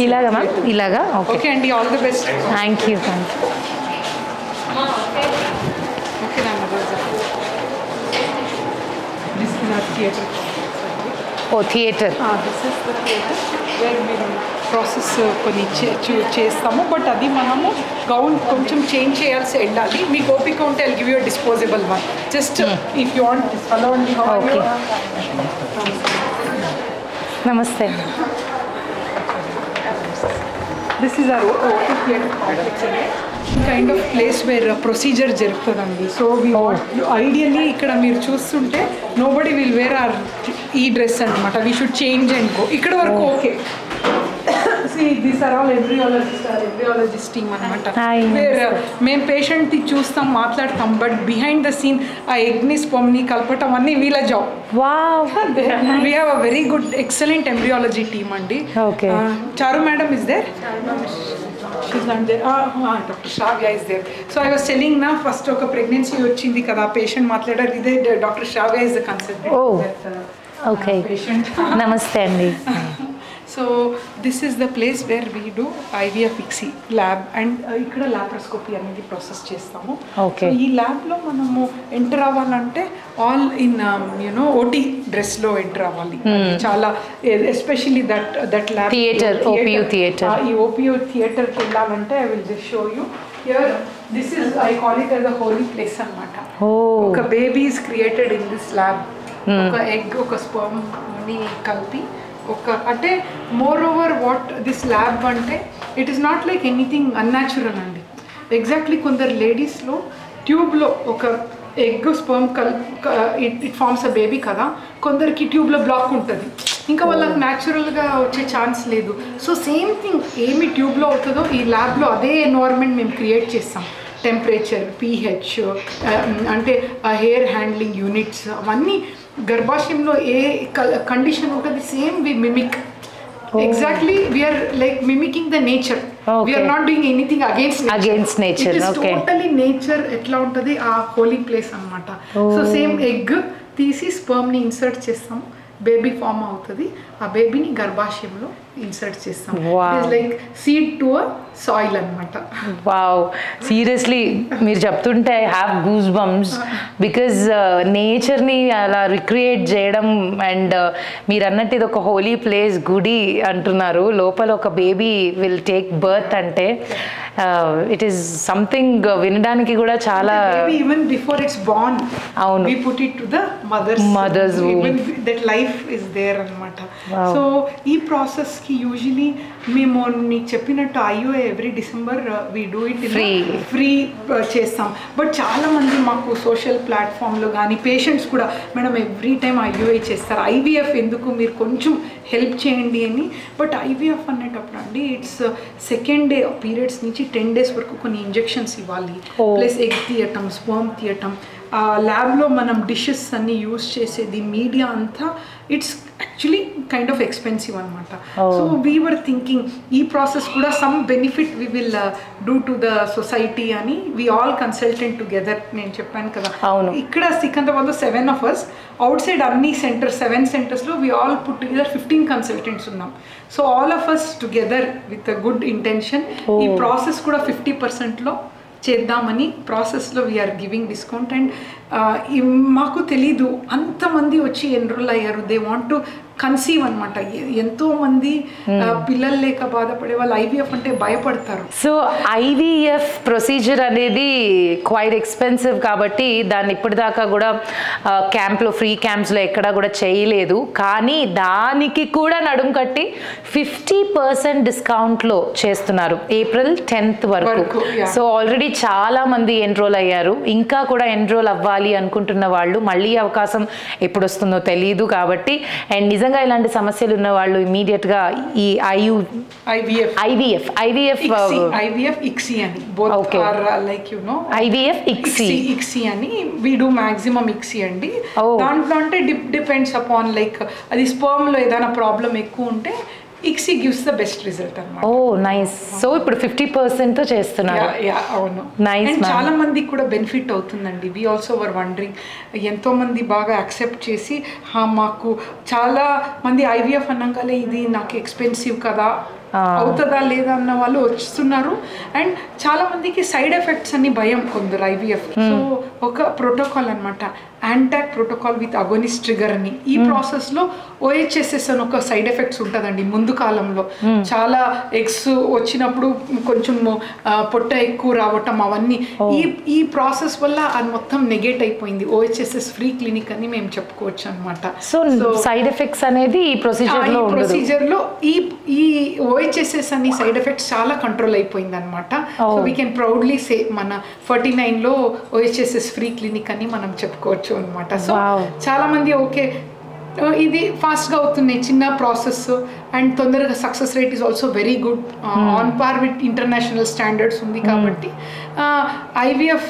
ఇలాగా మ్యామ్, ఇలాగా. ఓకే అండి, all the best. Thank you. Okay నాన్న. This is our theatre. Oh theatre. This is the theatre where మీరు ప్రాసెస్ కొన్ని చేస్తాము, బట్ అది మనము గౌన్ కొంచెం చేంజ్ చేయాల్సి వెళ్ళాలి. మీకు ఓపిక ఉంటే I give you disposable one. Just if you want this follow అండి. ఓకే, నమస్తే. This is our OT theatre complex అండి. Kind of place where procedure జరుగుతుందండి. సో ఐడియల్లీ ఇక్కడ మీరు చూస్తుంటే నోబడి విల్ వేర్ ఆర్ ఈ డ్రెస్ అనమాట. We should change and go. ఇక్కడ వరకు okay. These are all embryologist team అనమాట. మేము పేషెంట్ని చూస్తాం, మాట్లాడతాం, బట్ బిహైండ్ ద సీన్ ఆ ఎగ్ని స్పమ్ని కలపటం అన్నీ వీళ్ళ job. We have a very good excellent embryology team అండి. Charu madam is there. She's not there. Dr. Shravya is there. So I was telling na first oka pregnancy వచ్చింది కదా, patient మాట్లాడారు. ఇదే Dr. Shravya is the consultant. Okay, నమస్తే అండి. So this is the place where we do IVF ICSI lab and ఇక్కడ laparoscopy అనేది process చేస్తాము. Okay. ఈ ల్యాబ్లో మనము ఎంటర్ అవ్వాలంటే ఆల్ ఇన్ ఓటీ డ్రెస్లో ఎంటర్ అవ్వాలి. చాలా especially that lab theatre, OPU theatre. ఈ OPU థియేటర్కి వెళ్ళాలంటే I will just show you here. This is I call it as a Holi place అనమాట. ఒక baby is created in this lab. ఒక egg ఒక స్పర్మ్ ని కలిపి అంటే more over what this lab అంటే it is not like anything unnatural అండి. Exactly కొందరు లేడీస్లో ట్యూబ్లో ఒక egg sperm it forms a baby కదా, కొందరికి ట్యూబ్లో బ్లాక్ ఉంటుంది, ఇంకా వాళ్ళకి న్యాచురల్గా వచ్చే ఛాన్స్ లేదు. సో సేమ్ థింగ్ ఏమి ట్యూబ్లో అవుతుందో ఈ ల్యాబ్లో అదే ఎన్వైర్న్మెంట్ మేము క్రియేట్ చేస్తాం. టెంపరేచర్, pH, అంటే హెయిర్ హ్యాండ్లింగ్ యూనిట్స్, అవన్నీ గర్భాశయంలో ఏ కండిషన్ ఉంటుంది same we mimic. Exactly we're like mimicking the nature. We're not doing anything against nature. Totally nature ఎట్లా ఉంటుంది ఆ హోలీ ప్లేస్ అనమాట. సో సేమ్ ఎగ్ తీసి స్పర్మ్ని ఇన్సర్ట్ చేస్తాము, బేబీ ఫామ్ అవుతుంది. ఆ బేబీని గర్భాశయంలో ఇన్సర్ట్ చేస్తాం. Wow. It is like seed to a soil అన్నమాట. వావ్, సీరియస్లీ మీరు చెప్తుంటే I have goose bumps because నేచర్ని అలా రిక్రియేట్ చేయడం అండ్ మీరు అన్నట్టు ఇది ఒక హోలీ ప్లేస్, గుడి అంటున్నారు, లోపల ఒక బేబీ విల్ టేక్ బర్త్ అంటే ఇట్ ఈస్ సంథింగ్ వినడానికి కూడా చాలా ఈవెన్ బిఫోర్ ఇట్స్ బార్న్ అవును we put it to the mother's womb. Even that life is there అన్నమాట. సో ఈ ప్రాసెస్ కి యూజువలీ మేము మీకు చెప్పినట్టు IUI every December we do it free చేస్తాం. బట్ చాలా మంది మాకు సోషల్ ప్లాట్ఫామ్లో కానీ పేషెంట్స్ కూడా మేడం ఎవ్రీ టైం IUI చేస్తారు, IVF ఎందుకు మీరు కొంచెం హెల్ప్ చేయండి అని. బట్ IVF అనేటప్పుడు అండి ఇట్స్ సెకండ్ డే పీరియడ్స్ నుంచి 10 days వరకు కొన్ని ఇంజెక్షన్స్ ఇవ్వాలి, ప్లస్ ఎగ్ తీయటం, స్పర్మ్ తీయటం, ల్యాబ్లో మనం డిషెస్ అన్ని యూస్ చేసేది, మీడియా అంతా it's actually kind of expensive అనమాట. సో వీ వర్ థింకింగ్ ఈ ప్రాసెస్ కూడా some benefit we will do to the society అని వీ ఆల్ కన్సల్టెంట్ టుగెదర్. నేను చెప్పాను కదా ఇక్కడ సికింద్రాబాద్లో 7 of us, అవుట్ సైడ్ అన్ని సెంటర్స్ 7 centersలో we all put together 15 consultants ఉన్నాం. So all of us together with a good intention ఈ ప్రాసెస్ కూడా 50%లో చేద్దామని ప్రాసెస్లో వీఆర్ గివింగ్ డిస్కౌంట్. అండ్ మాకు తెలీదు అంతమంది వచ్చి ఎన్రోల్ అయ్యారు, దే వాంట్ టు కన్సీవ్ అనమాట. ఎంతోమంది పిల్లలు లేక బాధపడే వాళ్ళు IVF అంటే భయపడతారు. సో IVF ప్రొసీజర్ అనేది క్వైట్ ఎక్స్పెన్సివ్ కాబట్టి దాన్ని ఇప్పటిదాకా కూడా క్యాంప్లో ఫ్రీ క్యాంప్స్లో ఎక్కడా కూడా చేయలేదు. కానీ దానికి కూడా నడుం కట్టి 50% డిస్కౌంట్లో చేస్తున్నారు April 10th వరకు. సో ఆల్రెడీ చాలా మంది ఎన్రోల్ అయ్యారు, ఇంకా కూడా ఎన్రోల్ అవ్వాలి అనుకుంటున్న వాళ్ళు మళ్ళీ అవకాశం ఎప్పుడు వస్తుందో తెలియదు కాబట్టి. అండ్ నిజంగా ఇలాంటి సమస్యలు ఉన్న వాళ్ళు ఇమీడియట్ గా ఈ IVF ICSI అని both are like you know IVF ICSI అని we do maximum ICSI అండి. దాంట్లో అంటే డిపెండ్స్ అపాన్ లైక్ అది స్పర్మ్ లో ఏదైనా ప్రాబ్లం ఎక్కువ ఉంటే ICSI gives the best result అన్నమాట. ఓ నైస్. సో ఇప్పుడు 50% చేస్తున్నారు. అవును, నైస్. చాలా మందికి కూడా బెనిఫిట్ అవుతుందండి. వి ఆల్సో వర్ వండరింగ్, ఎంతో మంది బాగా యాక్సెప్ట్ చేసి మాకు చాలా మంది IVF అన్నాకలే ఇది నాకు ఎక్స్పెన్సివ్ కదా, అవుతుందా లేదా అన్న వాళ్ళు వస్తున్నారు. అండ్ చాలా మందికి సైడ్ ఎఫెక్ట్స్ అని భయం కొందరు IVF. సో ఒక ప్రోటోకాల్ అనమాట, యాంటాక్ ప్రోటోకాల్ విత్ అగోనిస్ట్ ట్రిగర్ అని. ఈ ప్రాసెస్లో OHSS అని ఒక సైడ్ ఎఫెక్ట్స్ ఉంటుందండి. ముందు కాలంలో చాలా ఎగ్స్ వచ్చినప్పుడు కొంచెం పొట్ట ఎక్కువ రావటం అవన్నీ ఈ ప్రాసెస్ వల్ల అది మొత్తం నెగేట్ అయిపోయింది. OHSS ఫ్రీ క్లినిక్ అని మేము చెప్పుకోవచ్చు అనమాట. సో సైడ్ ఎఫెక్ట్స్ అనేది ఈ ప్రొసీజర్లో ఈ OHSS అని సైడ్ ఎఫెక్ట్స్ చాలా కంట్రోల్ అయిపోయింది అనమాట. So we can proudly say మన 49లో OHSS ఫ్రీ క్లినిక్ అని మనం చెప్పుకోవచ్చు అనమాట. సో చాలా మంది ఓకే ఇది ఫాస్ట్గా అవుతున్నాయి, చిన్న ప్రాసెస్ అండ్ తొందరగా success rate is also very good, on par with international standards ఉంది. కాబట్టి IVF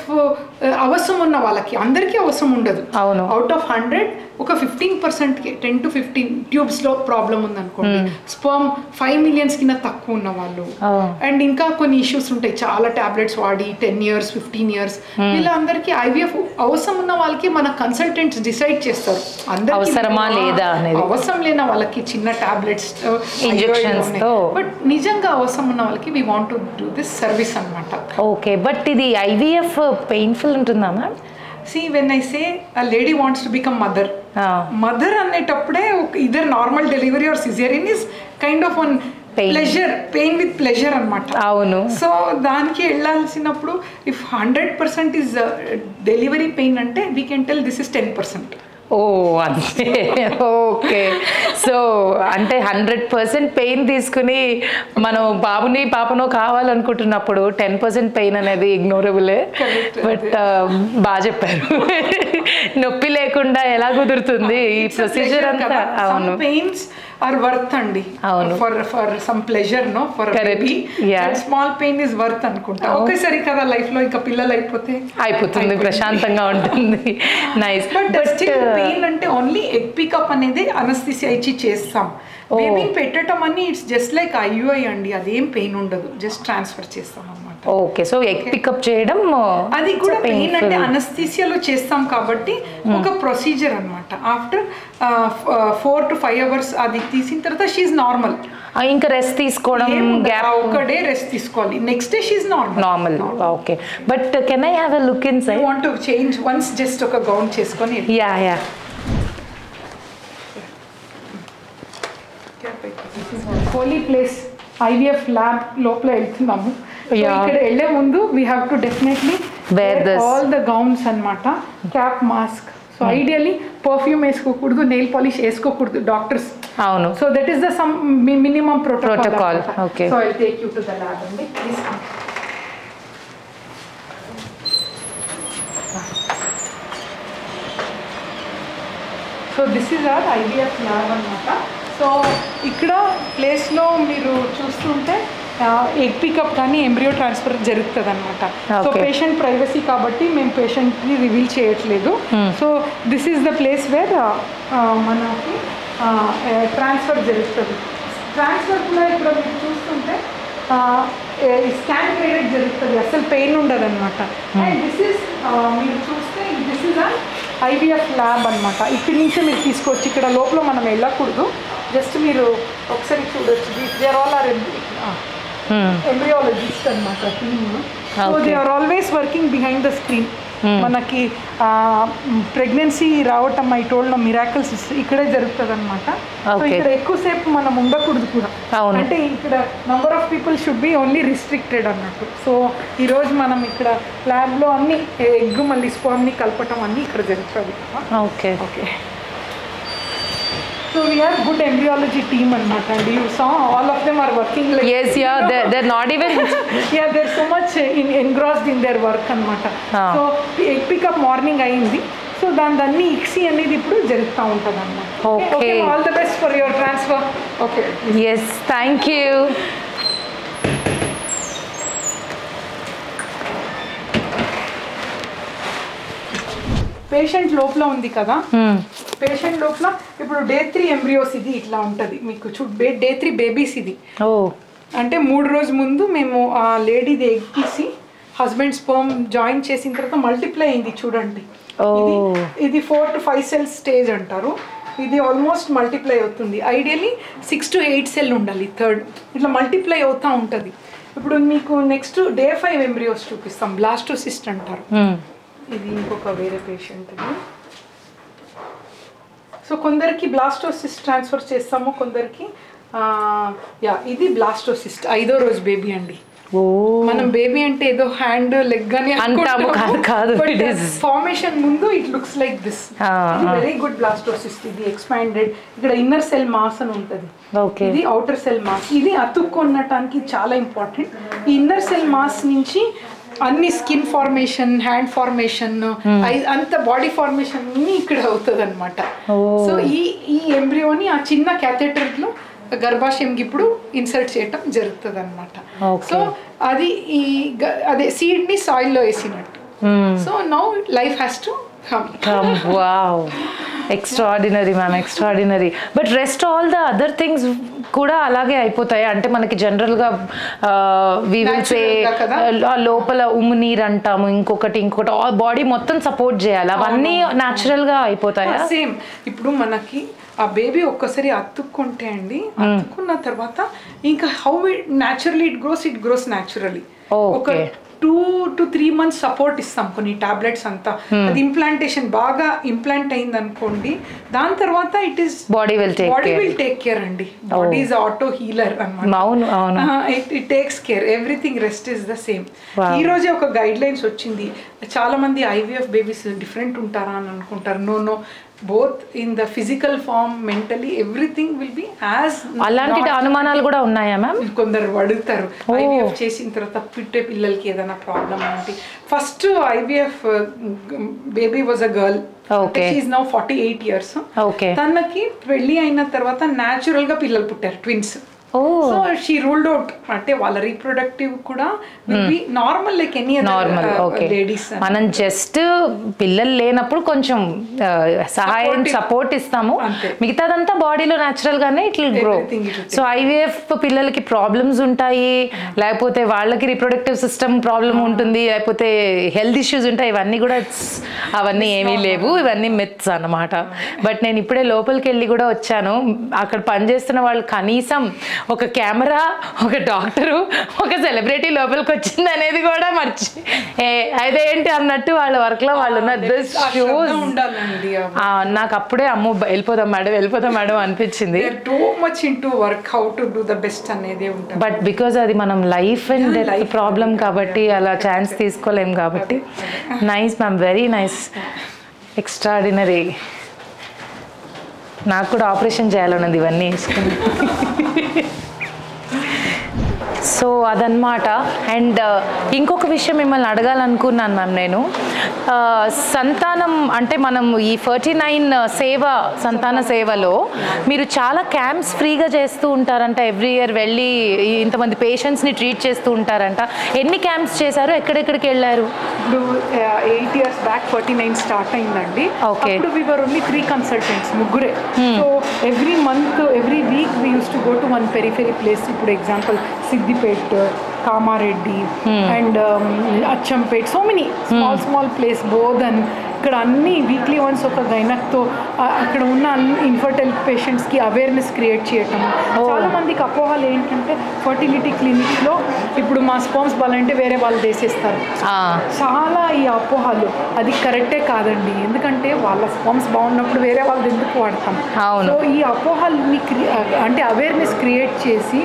అవసరం ఉన్న వాళ్ళకి అందరికీ అవసరం ఉండదు. అవుట్ ఆఫ్ 100 ఒక 15%కి 10 to 15 ట్యూబ్స్లో ప్రాబ్లం ఉందనుకోండి, స్పర్మ్ 5 million కింద తక్కువ ఉన్న వాళ్ళు, అండ్ ఇంకా కొన్ని ఇష్యూస్ ఉంటాయి, చాలా టాబ్లెట్స్ వాడి 10 years 15 years వీళ్ళందరికీ IVF అవసరం ఉన్న వాళ్ళకి మన కన్సల్టెంట్స్ డిసైడ్ చేస్తారు. అందరికీ అవసరం లేని వాళ్ళకి చిన్న టాబ్లెట్స్ ఇంజెక్షన్స్, బట్ నిజంగా అవసరం ఉన్న వాళ్ళకి we want to do this service అన్నమాట. ఓకే, బట్ ఇది IVF పెయిన్ఫుల్ ఉంటుందా ma'am? See, when I say a lady wants to become mother అనేటప్పుడే either normal delivery or cesarean is kind of one pleasure, pain with pleasure అనమాట. అవును. So దానికి వెళ్ళాల్సినప్పుడు if 100% is delivery pain అంటే we can tell this is 10%. ఓ అంతే. Okay, so అంటే 100% pain తీసుకుని మనం బాబుని పాపనో కావాలనుకుంటున్నప్పుడు 10% pain అనేది ఇగ్నోరబులే. బట్ బాగా చెప్పారు, నొప్పి లేకుండా ఎలా కుదురుతుంది ఈ ప్రొసీజర్ అంతా. అవును, పెయిన్స్ ఆర్ వర్త్ అండి. అవును, for some pleasure no for baby small pain is worth అనుకుంటా. ఒకేసారి కదా లైఫ్ లో ఇంకా పిల్లలు అయిపోతుంది, ప్రశాంతంగా ఉంటుంది. నైస్. బట్ పెయిన్ అంటే ఓన్లీ ఎగ్ పికప్ అనేది అనస్థిసియా ఇచ్చి చేస్తాం. బేబీని పెట్టడం అని ఇట్స్ జస్ట్ లైక్ IUI అండి, అదేం పెయిన్ ఉండదు, జస్ట్ ట్రాన్స్ఫర్ చేస్తాం అన్నమాట. ఓకే, సో ఎగ్ పికప్ చేయడం అది కూడా పెయిన్ అంటే అనస్థీసియాలో చేస్తాం కాబట్టి ఒక ప్రొసీజర్ అన్నమాట. ఆఫ్టర్ 4 to 5 hours అది తీసిన తర్వాత షీఈ్ నార్మల్. ఇంకా రెస్ట్ తీసుకోవడం, గ్యాప్ ఒక డే రెస్ట్ తీసుకోవాలి, next day she's normal. Okay, but can I have a look inside? Want to change once, just ఒక గౌన్ చేసుకొని. Yeah holy place IVF lab లోపల వెళ్తున్నాము. ఇక్కడ వెళ్ళే ముందు we have to definitely wear all the gowns అన్నమాట, cap, mask. So ideally perfume వేసుకోకూడదు, nail polish వేసుకోకూడదు డాక్టర్స్. అవును. So that is the some minimum protocol. Okay, so I take you to the lab అండి, please. So this is our IVF lab అన్నమాట. So ఇక్కడ ప్లేస్లో మీరు చూస్తుంటే egg pickup కానీ ఎంబ్రియో ట్రాన్స్ఫర్ జరుగుతుంది అనమాట. సో పేషెంట్ ప్రైవసీ కాబట్టి మేము పేషెంట్ని రివీల్ చేయట్లేదు. So this is the place where మనకి ట్రాన్స్ఫర్ జరుగుతుంది. ట్రాన్స్ఫర్ కూడా ఇక్కడ మీరు చూస్తుంటే స్కాన్ గ్రేడెడ్ జరుగుతుంది, అసలు పెయిన్ ఉండదు అనమాట. అండ్ దిస్ ఈజ్ మీరు చూస్తే దిస్ ఈజ్ IVF ల్యాబ్ అనమాట. ఇక్కడి నుంచే మీరు తీసుకోవచ్చు, ఇక్కడ లోపల మనం వెళ్ళకూడదు, జస్ట్ మీరు ఒకసారి చూడొచ్చు. దే ఆర్ ఆల్ ఎంబ్రియాలజిస్ట్ అనమాట team. So they are always working behind the screen. మనకి ప్రెగ్నెన్సీ రావటం ఐ టోల్డ్ నో మిరాకిల్స్ ఇక్కడే జరుగుతుంది అనమాట. సో ఇక్కడ ఎక్కువసేపు మనం ఉండకూడదు కూడా, అంటే ఇక్కడ number of people should be only restricted అన్నట్టు. సో ఈరోజు మనం ఇక్కడ ల్యాబ్లో అన్ని ఎగ్ మళ్ళీ స్పర్మ్ని కలపటం అన్నీ ఇక్కడ జరుగుతుంది. Okay okay. So we have good embryology team anamata, and you saw all of them are working like, yes, yeah, they're not even yeah, they're so much engrossed in their work anamata. So egg pick up morning ayindi, so danni ICSI anedi ippudu jarugta untadi anamata. Okay, all the best for your transfer. Okay, yes, thank you. Patient లోపల ఉంది కదా, patient లోపల ఇప్పుడు day 3 embryos ఇది ఇట్లా ఉంటుంది మీకు. day 3 babies ఇది. అంటే 3 రోజు ముందు మేము ఆ లేడీది ఎగ్ తీసి హస్బెండ్ స్పర్మ్ జాయిన్ చేసిన తర్వాత మల్టిప్లై అయింది చూడండి. ఇది 4 to 5 సెల్స్ స్టేజ్ అంటారు. ఇది ఆల్మోస్ట్ మల్టిప్లై అవుతుంది. ఐడియల్లీ 6 to 8 సెల్ ఉండాలి, థర్డ్ ఇట్లా మల్టిప్లై అవుతూ ఉంటుంది. ఇప్పుడు మీకు నెక్స్ట్ day 5 ఎంబ్రియోస్ చూపిస్తాం, బ్లాస్టోసిస్ట్ అంటారు. ఇది ఇంకొక వేరే పేషెంట్. సో కొందరికి బ్లాస్టోసిస్ట్ ట్రాన్స్ఫర్ చేస్తాము, కొందరికి ఇది బ్లాస్టోసిస్ట్ 5వ రోజు బేబీ అండి. మనం బేబీ అంటే ఏదో హ్యాండ్ లెగ్ అని ఫార్మేషన్ ముందు it looks like this. Very good blastocyst. ఇది ఎక్స్పాండెడ్, ఇక్కడ ఇన్నర్ సెల్ మాస్ అని ఉంటుంది, ఇది అవుటర్ సెల్ మాస్. ఇది అతుక్కొనటానికి చాలా ఇంపార్టెంట్. ఈ ఇన్నర్ సెల్ మాస్ నుంచి అన్ని స్కిన్ ఫార్మేషన్, హ్యాండ్ ఫార్మేషన్, అంత బాడీ ఫార్మేషన్ అన్ని ఇక్కడ అవుతుంది అనమాట. సో ఈ ఎంబ్రియోని ఆ చిన్న క్యాథెటర్లో గర్భాశయంకి ఇప్పుడు ఇన్సర్ట్ చేయటం జరుగుతుంది అనమాట. సో అది అదే సీడ్ని సాయిల్లో వేసినట్టు. So now life has to come. Wow, extraordinary ma'am, extraordinary. But rest all the other things కూడా అలాగే అయిపోతాయి అంటే మనకి జనరల్గా వి విల్ సే లోపల ఉమ్మునీరు అంటాము, ఇంకొకటి బాడీ మొత్తం సపోర్ట్ చేయాలి, అవన్నీ న్యాచురల్గా అయిపోతాయా? సేమ్ ఇప్పుడు మనకి ఆ బేబీ ఒక్కసారి అతుక్కుంటే అండి, అతుక్కున్న తర్వాత ఇంకా how naturally it grows naturally. ఒక 2 to 3 months సపోర్ట్ ఇస్తాం, కొన్ని టాబ్లెట్స్ అంతా. అది ఇంప్లాంటేషన్ బాగా ఇంప్లాంట్ అయింది అనుకోండి, దాని తర్వాత it is body will take care అండి. బాడీ ఈజ్ ఆటో హీలర్ అన్నమాట. It takes care, everything rest is the same. ఈ రోజే ఒక గైడ్ లైన్స్ వచ్చింది. చాలా మంది IVF బేబీస్ డిఫరెంట్ ఉంటారా అని అనుకుంటారు. No, both in the physical form, mentally, everything will be as. అలాంటి అనుమానాలు కూడా ఉన్నాయా మ్యామ్? కొందరు అడుగుతారు IVF చేసిన తర్వాత పుట్టే పిల్లలకి ఏదైనా ప్రాబ్లమ్ అంటే. First IVF baby was a girl. She is now 48 years. తనకి పెళ్లి అయిన తర్వాత న్యాచురల్ గా పిల్లలు పుట్టారు, twins. So she ruled out అంటే వాళ్ళ రీప్రొడక్టివ్ కూడా will be normal like any normal. Okay, ladies. మనం జస్ట్ పిల్లలు లేనప్పుడు కొంచెం సహాయం సపోర్ట్ ఇస్తాము, మిగతాదంతా బాడీలో న్యాచురల్ గానే it will grow. So IVF పిల్లలకి ప్రాబ్లమ్స్ ఉంటాయి, లేకపోతే వాళ్ళకి రీప్రొడక్టివ్ సిస్టమ్ ప్రాబ్లమ్ ఉంటుంది, లేకపోతే హెల్త్ ఇష్యూస్ ఉంటాయి, ఇవన్నీ కూడా అవన్నీ ఏమీ లేవు, ఇవన్నీ మిత్స్ అన్నమాట. బట్ నేను ఇప్పుడే లోపలికి వెళ్ళి కూడా వచ్చాను, అక్కడ పనిచేస్తున్న వాళ్ళు కనీసం ఒక కెమెరా, ఒక డాక్టరు, ఒక సెలబ్రిటీ లోపలికి వచ్చింది అనేది కూడా అదేంటి అన్నట్టు వాళ్ళ వర్క్ లో వాళ్ళు ఉన్నారు. నాకు అప్పుడే అమ్మో వెళ్ళిపోదాం మేడం అనిపించింది. బట్ బికాజ్ అది మనం లైఫ్ అండ్ డెత్ ప్రాబ్లం కాబట్టి అలా ఛాన్స్ తీసుకోలేం కాబట్టి. Nice ma'am, very nice, extraordinary. నాకు కూడా ఆపరేషన్ చేయాలన్నది ఇవన్నీ వేసుకుని. సో అదనమాట. అండ్ ఇంకొక విషయం మిమ్మల్ని అడగాలనుకున్నాను మ్యామ్ నేను. సంతానం అంటే మనం ఈ 49 సంతాన సేవలో మీరు చాలా క్యాంప్స్ ఫ్రీగా చేస్తూ ఉంటారంట, ఎవ్రీ ఇయర్ వెళ్ళి ఇంతమంది పేషెంట్స్ని ట్రీట్ చేస్తూ ఉంటారంట. ఎన్ని క్యాంప్స్ చేశారు, ఎక్కడెక్కడికి వెళ్ళారు? ఇప్పుడు 8 years బ్యాక్ 49 స్టార్ట్ అయిందండి. ఓకే. అప్పుడు we were only 3 consultants, ముగ్గురే. So every month every week we used to go to one periphery place. ఇప్పుడు example Siddipet, Kamareddy and Achampet, so many small place, Bodhan, ఇక్కడ అన్ని వీక్లీ వన్స్ ఒక గైనక్తో అక్కడ ఉన్న ఇన్ఫర్టైల్ పేషెంట్స్కి అవేర్నెస్ క్రియేట్ చేయటం. చాలా మందికి అపోహలు ఏంటంటే ఫర్టిలిటీ క్లినిక్స్లో ఇప్పుడు మా స్పర్మ్స్ బాగాలంటే వేరే వాళ్ళు వేసేస్తారు. చాలా ఈ అపోహలు అది కరెక్టే కాదండి, ఎందుకంటే వాళ్ళ స్పర్మ్స్ బాగున్నప్పుడు వేరే వాళ్ళది ఎందుకు వాడతాం. సో ఈ అపోహల్ని అంటే అవేర్నెస్ క్రియేట్ చేసి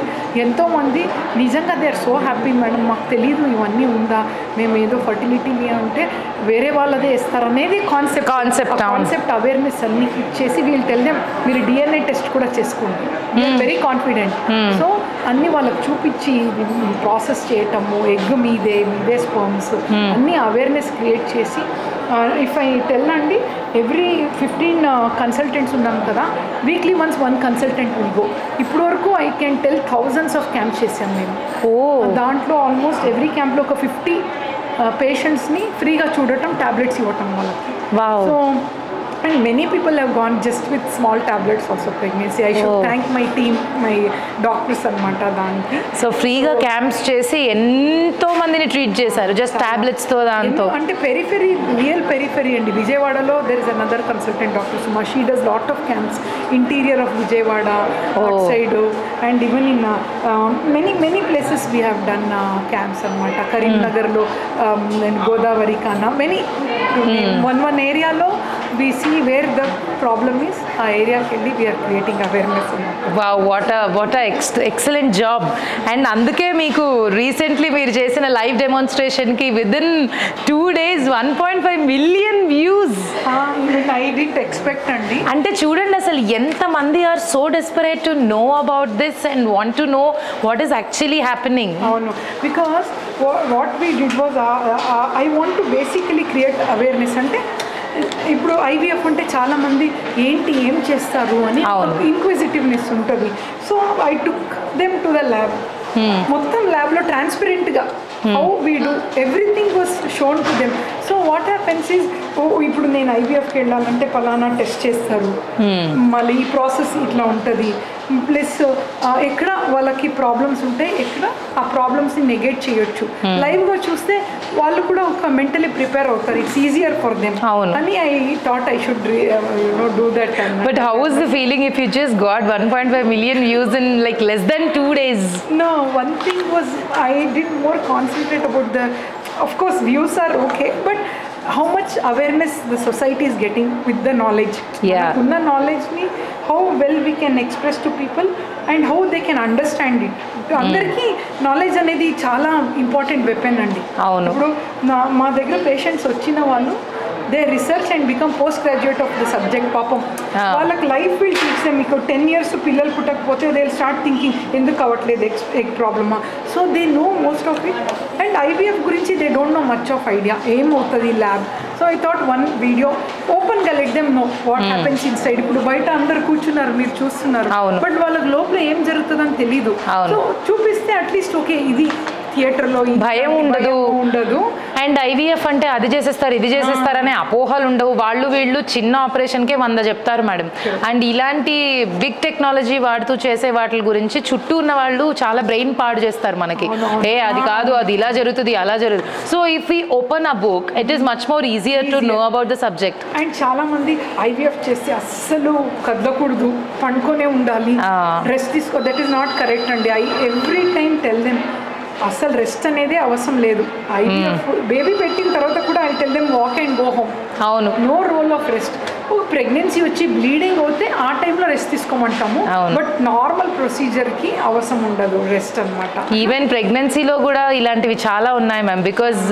ఎంతోమంది నిజంగా they are so happy, madam మాకు తెలీదు ఇవన్నీ ఉందా, మేము ఏదో ఫర్టిలిటీ అంటే వేరే వాళ్ళదే ఇస్తారనేది కాన్సెప్ట్ అవేర్నెస్ అన్ని ఇచ్చేసి వీళ్ళు టెల్ దెమ్ మీరు డిఎన్ఏ టెస్ట్ కూడా చేసుకోండి, వెరీ కాన్ఫిడెంట్. సో అన్ని వాళ్ళకి చూపించి ప్రాసెస్ చేయటము, ఎగ్ మీదే స్పర్మ్స్ అన్ని అవేర్నెస్ క్రియేట్ చేసి ఇఫ్ ఐ టెల్ అండి ఎవ్రీ 15 కన్సల్టెంట్స్ ఉన్నాం కదా, weekly once 1 consultant will go. ఇప్పుడు వరకు I can tell thousands of camps చేశాను నేను. దాంట్లో ఆల్మోస్ట్ ఎవ్రీ క్యాంప్లో ఒక 50 పేషెంట్స్ని ఫ్రీగా చూడటం, టాబ్లెట్స్ ఇవ్వటం వాళ్ళకి. So and many people have gone just with small tablets also pregnancy. I should thank my team, my doctors anamata daniki. So ఫ్రీగా క్యాంప్స్ చేసి ఎంతో మందిని ట్రీట్ చేశారు జస్ట్ టాబ్లెట్స్ తో దాంతో. అంటే రియల్ పెరిఫెరీ అండి. విజయవాడలో there is another consultant, Dr. Suma. She does lot of camps interior of Vijayawada, outside, and even in many places we have done camps anamata. Karimnagar lo and Godavari Kana, many one area lo we see where the problem is, ఆ ఏరియాకి వెళ్ళి we are creating awareness. Wow, what a excellent job. And అందుకే మీకు recently మీరు చేసిన live డెమాన్స్ట్రేషన్కి within 2 days 1.5 million views. I didn't expect అండి. అంటే చూడండి అసలు ఎంతమంది are so desperate to know about this and want to know what is actually happening. అవును, because what we did was I want to basically create awareness. అంటే ఇప్పుడు IVF అంటే చాలామంది ఏం చేస్తారు అని ఇన్క్విజిటివ్నెస్ ఉంటుంది. So I took them to the lab. మొత్తం ల్యాబ్లో ట్రాన్స్పరెంట్గా how we do everything was shown to them. So what happens is, ఇప్పుడు నేను ఐవీఎఫ్కి వెళ్ళాలంటే పలానా టెస్ట్ చేస్తారు, మళ్ళీ ఈ ప్రాసెస్ ఇట్లా ఉంటుంది, ప్లస్ ఎక్కడ వాళ్ళకి ప్రాబ్లమ్స్ ఉంటాయి, ఎక్కడ ఆ ప్రాబ్లమ్స్ని నెగెట్ చేయొచ్చు. లైవ్గా చూస్తే వాళ్ళు కూడా ఒక మెంటలీ ప్రిపేర్ అవుతారు, ఇట్స్ ఈజియర్ ఫర్ దెమ్ అని I thought I should do that. But how was the feeling if you just got 1.5 million views in like less than 2 days? No, one thing was I did more concentrate about the, of course views are okay, but how much awareness the society is getting with the knowledge. Unna knowledge ni how well we can express to people and how they can understand it. అందరికీ knowledge అనేది చాలా important weapon అండి. ఇప్పుడు మా దగ్గర patients వచ్చిన వాళ్ళు they research and become post graduate of the subject. పాపం వాళ్ళకి లైఫ్ విల్ టీచ్ దెమ్. మీకు 10 years పిల్లలు పుట్టకపోతే దే విల్ స్టార్ట్ థింకింగ్ ఎందుకు అవ్వట్లేదు, ఎగ్ ప్రాబ్లమా. So they know most of it. And IVF గురించి they don't know much of idea ఏమవుతుంది lab. So so I thought one video ఓపెన్గా let them know what happens inside. ఇప్పుడు బయట అందరు కూర్చున్నారు, మీరు చూస్తున్నారు, బట్ వాళ్ళకి లోపల ఏం జరుగుతుందని తెలీదు. సో చూపిస్తే అట్లీస్ట్ ఓకే ఇది థియేటర్లో భయం ఉండదు. అండ్ ఐవీఎఫ్ అంటే అది చేసేస్తారు ఇది చేసేస్తారనే అపోహలు ఉండవు. వాళ్ళు వీళ్ళు చిన్న ఆపరేషన్కే 100 చెప్తారు మేడం. అండ్ ఇలాంటి బిగ్ టెక్నాలజీ వాడుతూ చేసే వాటి గురించి చుట్టూ ఉన్న వాళ్ళు చాలా బ్రెయిన్ పాడు చేస్తారు మనకి. అది కాదు, అది ఇలా జరుగుతుంది అలా జరుగుతుంది. So if we open a book it is much more easier to know about the subject. And చాలా మంది ఐవీఎఫ్ చేస్తే అస్సలు కదలకూడదు, పండుకొనే ఉండాలి, రెస్ట్ తీసుకో. దట్ ఈస్ నాట్ కరెక్ట్ అండి. I every time tell them అసలు రెస్ట్ అనేది అవసరం లేదు. ఐవీఎఫ్ బేబీ పెట్టిన తర్వాత కూడా I tell them walk and go home. అవును, నో రోల్ ఆఫ్ రెస్ట్. ఒక ప్రెగ్నెన్సీ వచ్చి బ్లీడింగ్ అవుతే ఆ టైంలో రెస్ట్ తీసుకోమంటాము, బట్ నార్మల్ ప్రొసీజర్కి అవసరం ఉండదు రెస్ట్ అనమాట. ఈవెన్ ప్రెగ్నెన్సీలో కూడా ఇలాంటివి చాలా ఉన్నాయి మ్యామ్. బికాజ్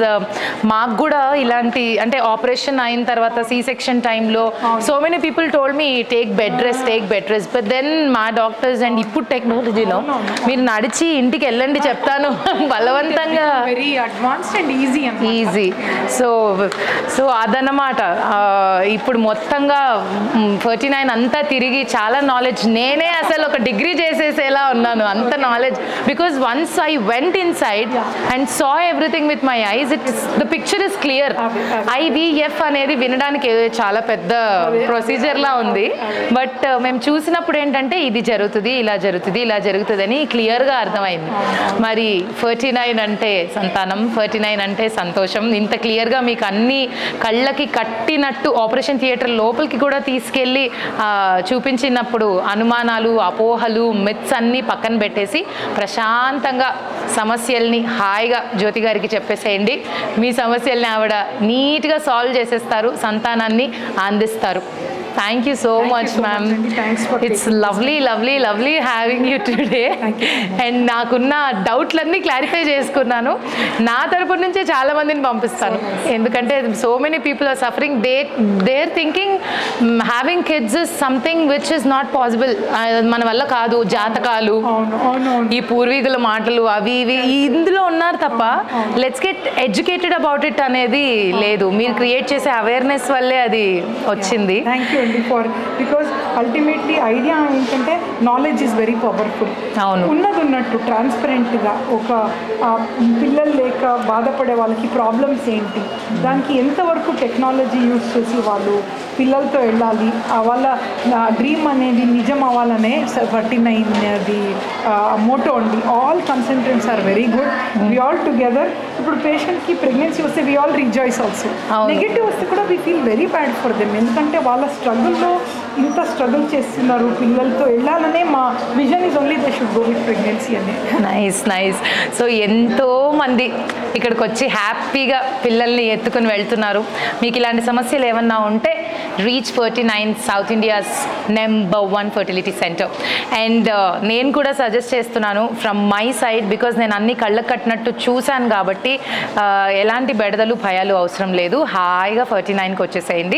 మాకు కూడా ఇలాంటి అంటే ఆపరేషన్ అయిన తర్వాత సి సెక్షన్ టైంలో so many people told me take bed rest. But then మా డాక్టర్స్ అండ్ ఇప్పుడు టెక్నాలజీలో మీరు నడిచి ఇంటికి వెళ్ళండి చెప్తాను బలవంతంగా. Very advanced and easy. So అదన్నమాట. ఇప్పుడు మొత్తంగా 49 అంతా తిరిగి చాలా నాలెడ్జ్, నేనే అసలు ఒక డిగ్రీ చేసేసేలా ఉన్నాను, అంత knowledge. Because once I went inside and saw everything with my eyes, the picture is clear. IVF అనేది వినడానికి చాలా పెద్ద ప్రొసీజర్లా ఉంది, బట్ మేము చూసినప్పుడు ఏంటంటే ఇది జరుగుతుంది ఇలా జరుగుతుంది అని క్లియర్గా అర్థమైంది. మరి 49 అంటే సంతానం, 49 అంటే సంతోషం. ఇంత క్లియర్గా మీకు అన్ని కళ్ళకి కట్టినట్టు ఆపరేషన్ థియేటర్ లోపలికి కూడా తీసుకెళ్ళి చూపించినప్పుడు అనుమానాలు, అపోహలు, మిత్స్ అన్నీ పక్కన పెట్టేసి ప్రశాంతంగా సమస్యల్ని హాయిగా జ్యోతి గారికి చెప్పేసేయండి. మీ సమస్యల్ని ఆవిడ నీట్గా సాల్వ్ చేసేస్తారు, సంతానాన్ని అందిస్తారు. Thank you so much, ma'am. It's lovely having you today. And నాకున్న డౌట్లన్నీ క్లారిఫై చేసుకున్నాను. నా తరపు నుంచే చాలా మందిని పంపిస్తాను, ఎందుకంటే so many people are suffering. They are thinking having kids is something which is not possible. మన వల్ల కాదు, జాతకాలు, ఈ పూర్వీకుల మాటలు అవి ఇవి ఇందులో ఉన్నారు తప్ప let's get educated about it అనేది లేదు. మీరు క్రియేట్ చేసే అవేర్నెస్ వల్లే అది వచ్చింది. బికాస్ అల్టిమేట్లీ ఐడియా ఏంటంటే నాలెడ్జ్ ఈజ్ వెరీ పవర్ఫుల్. అవును, ఉన్నట్టు ట్రాన్స్పరెంట్గా ఒక పిల్లలు లేక బాధపడే వాళ్ళకి ప్రాబ్లమ్స్ ఏంటి, దానికి ఎంతవరకు టెక్నాలజీ యూజ్ చేసి వాళ్ళు పిల్లలతో వెళ్ళాలి, వాళ్ళ డ్రీమ్ అనేది నిజం అవ్వాలనే 49 మోటో అండి. All consultants are very good. We all together. ఇప్పుడు పేషెంట్కి ప్రెగ్నెన్సీ వస్తే we all rejoice also. Negative వస్తే కూడా we feel very bad for them, ఎందుకంటే వాళ్ళ స్ట్రగుల్లో ఇంత స్ట్రగుల్ చేస్తున్నారు, పిల్లలతో వెళ్ళాలనే మా vision is only they should go with pregnancy అని. నైస్. సో ఎంతోమంది ఇక్కడికి వచ్చి హ్యాపీగా పిల్లల్ని ఎత్తుకుని వెళ్తున్నారు. మీకు ఇలాంటి సమస్యలు ఏమన్నా ఉంటే reach 49 south India's number 1 fertility centre. And నేను కూడా సజెస్ట్ చేస్తున్నాను ఫ్రమ్ మై సైడ్, బికాజ్ నేను అన్ని కళ్ళకు కట్టినట్టు చూశాను కాబట్టి ఎలాంటి బెడదలు భయాలు అవసరం లేదు. హాయిగా 49కి వచ్చేసేయండి.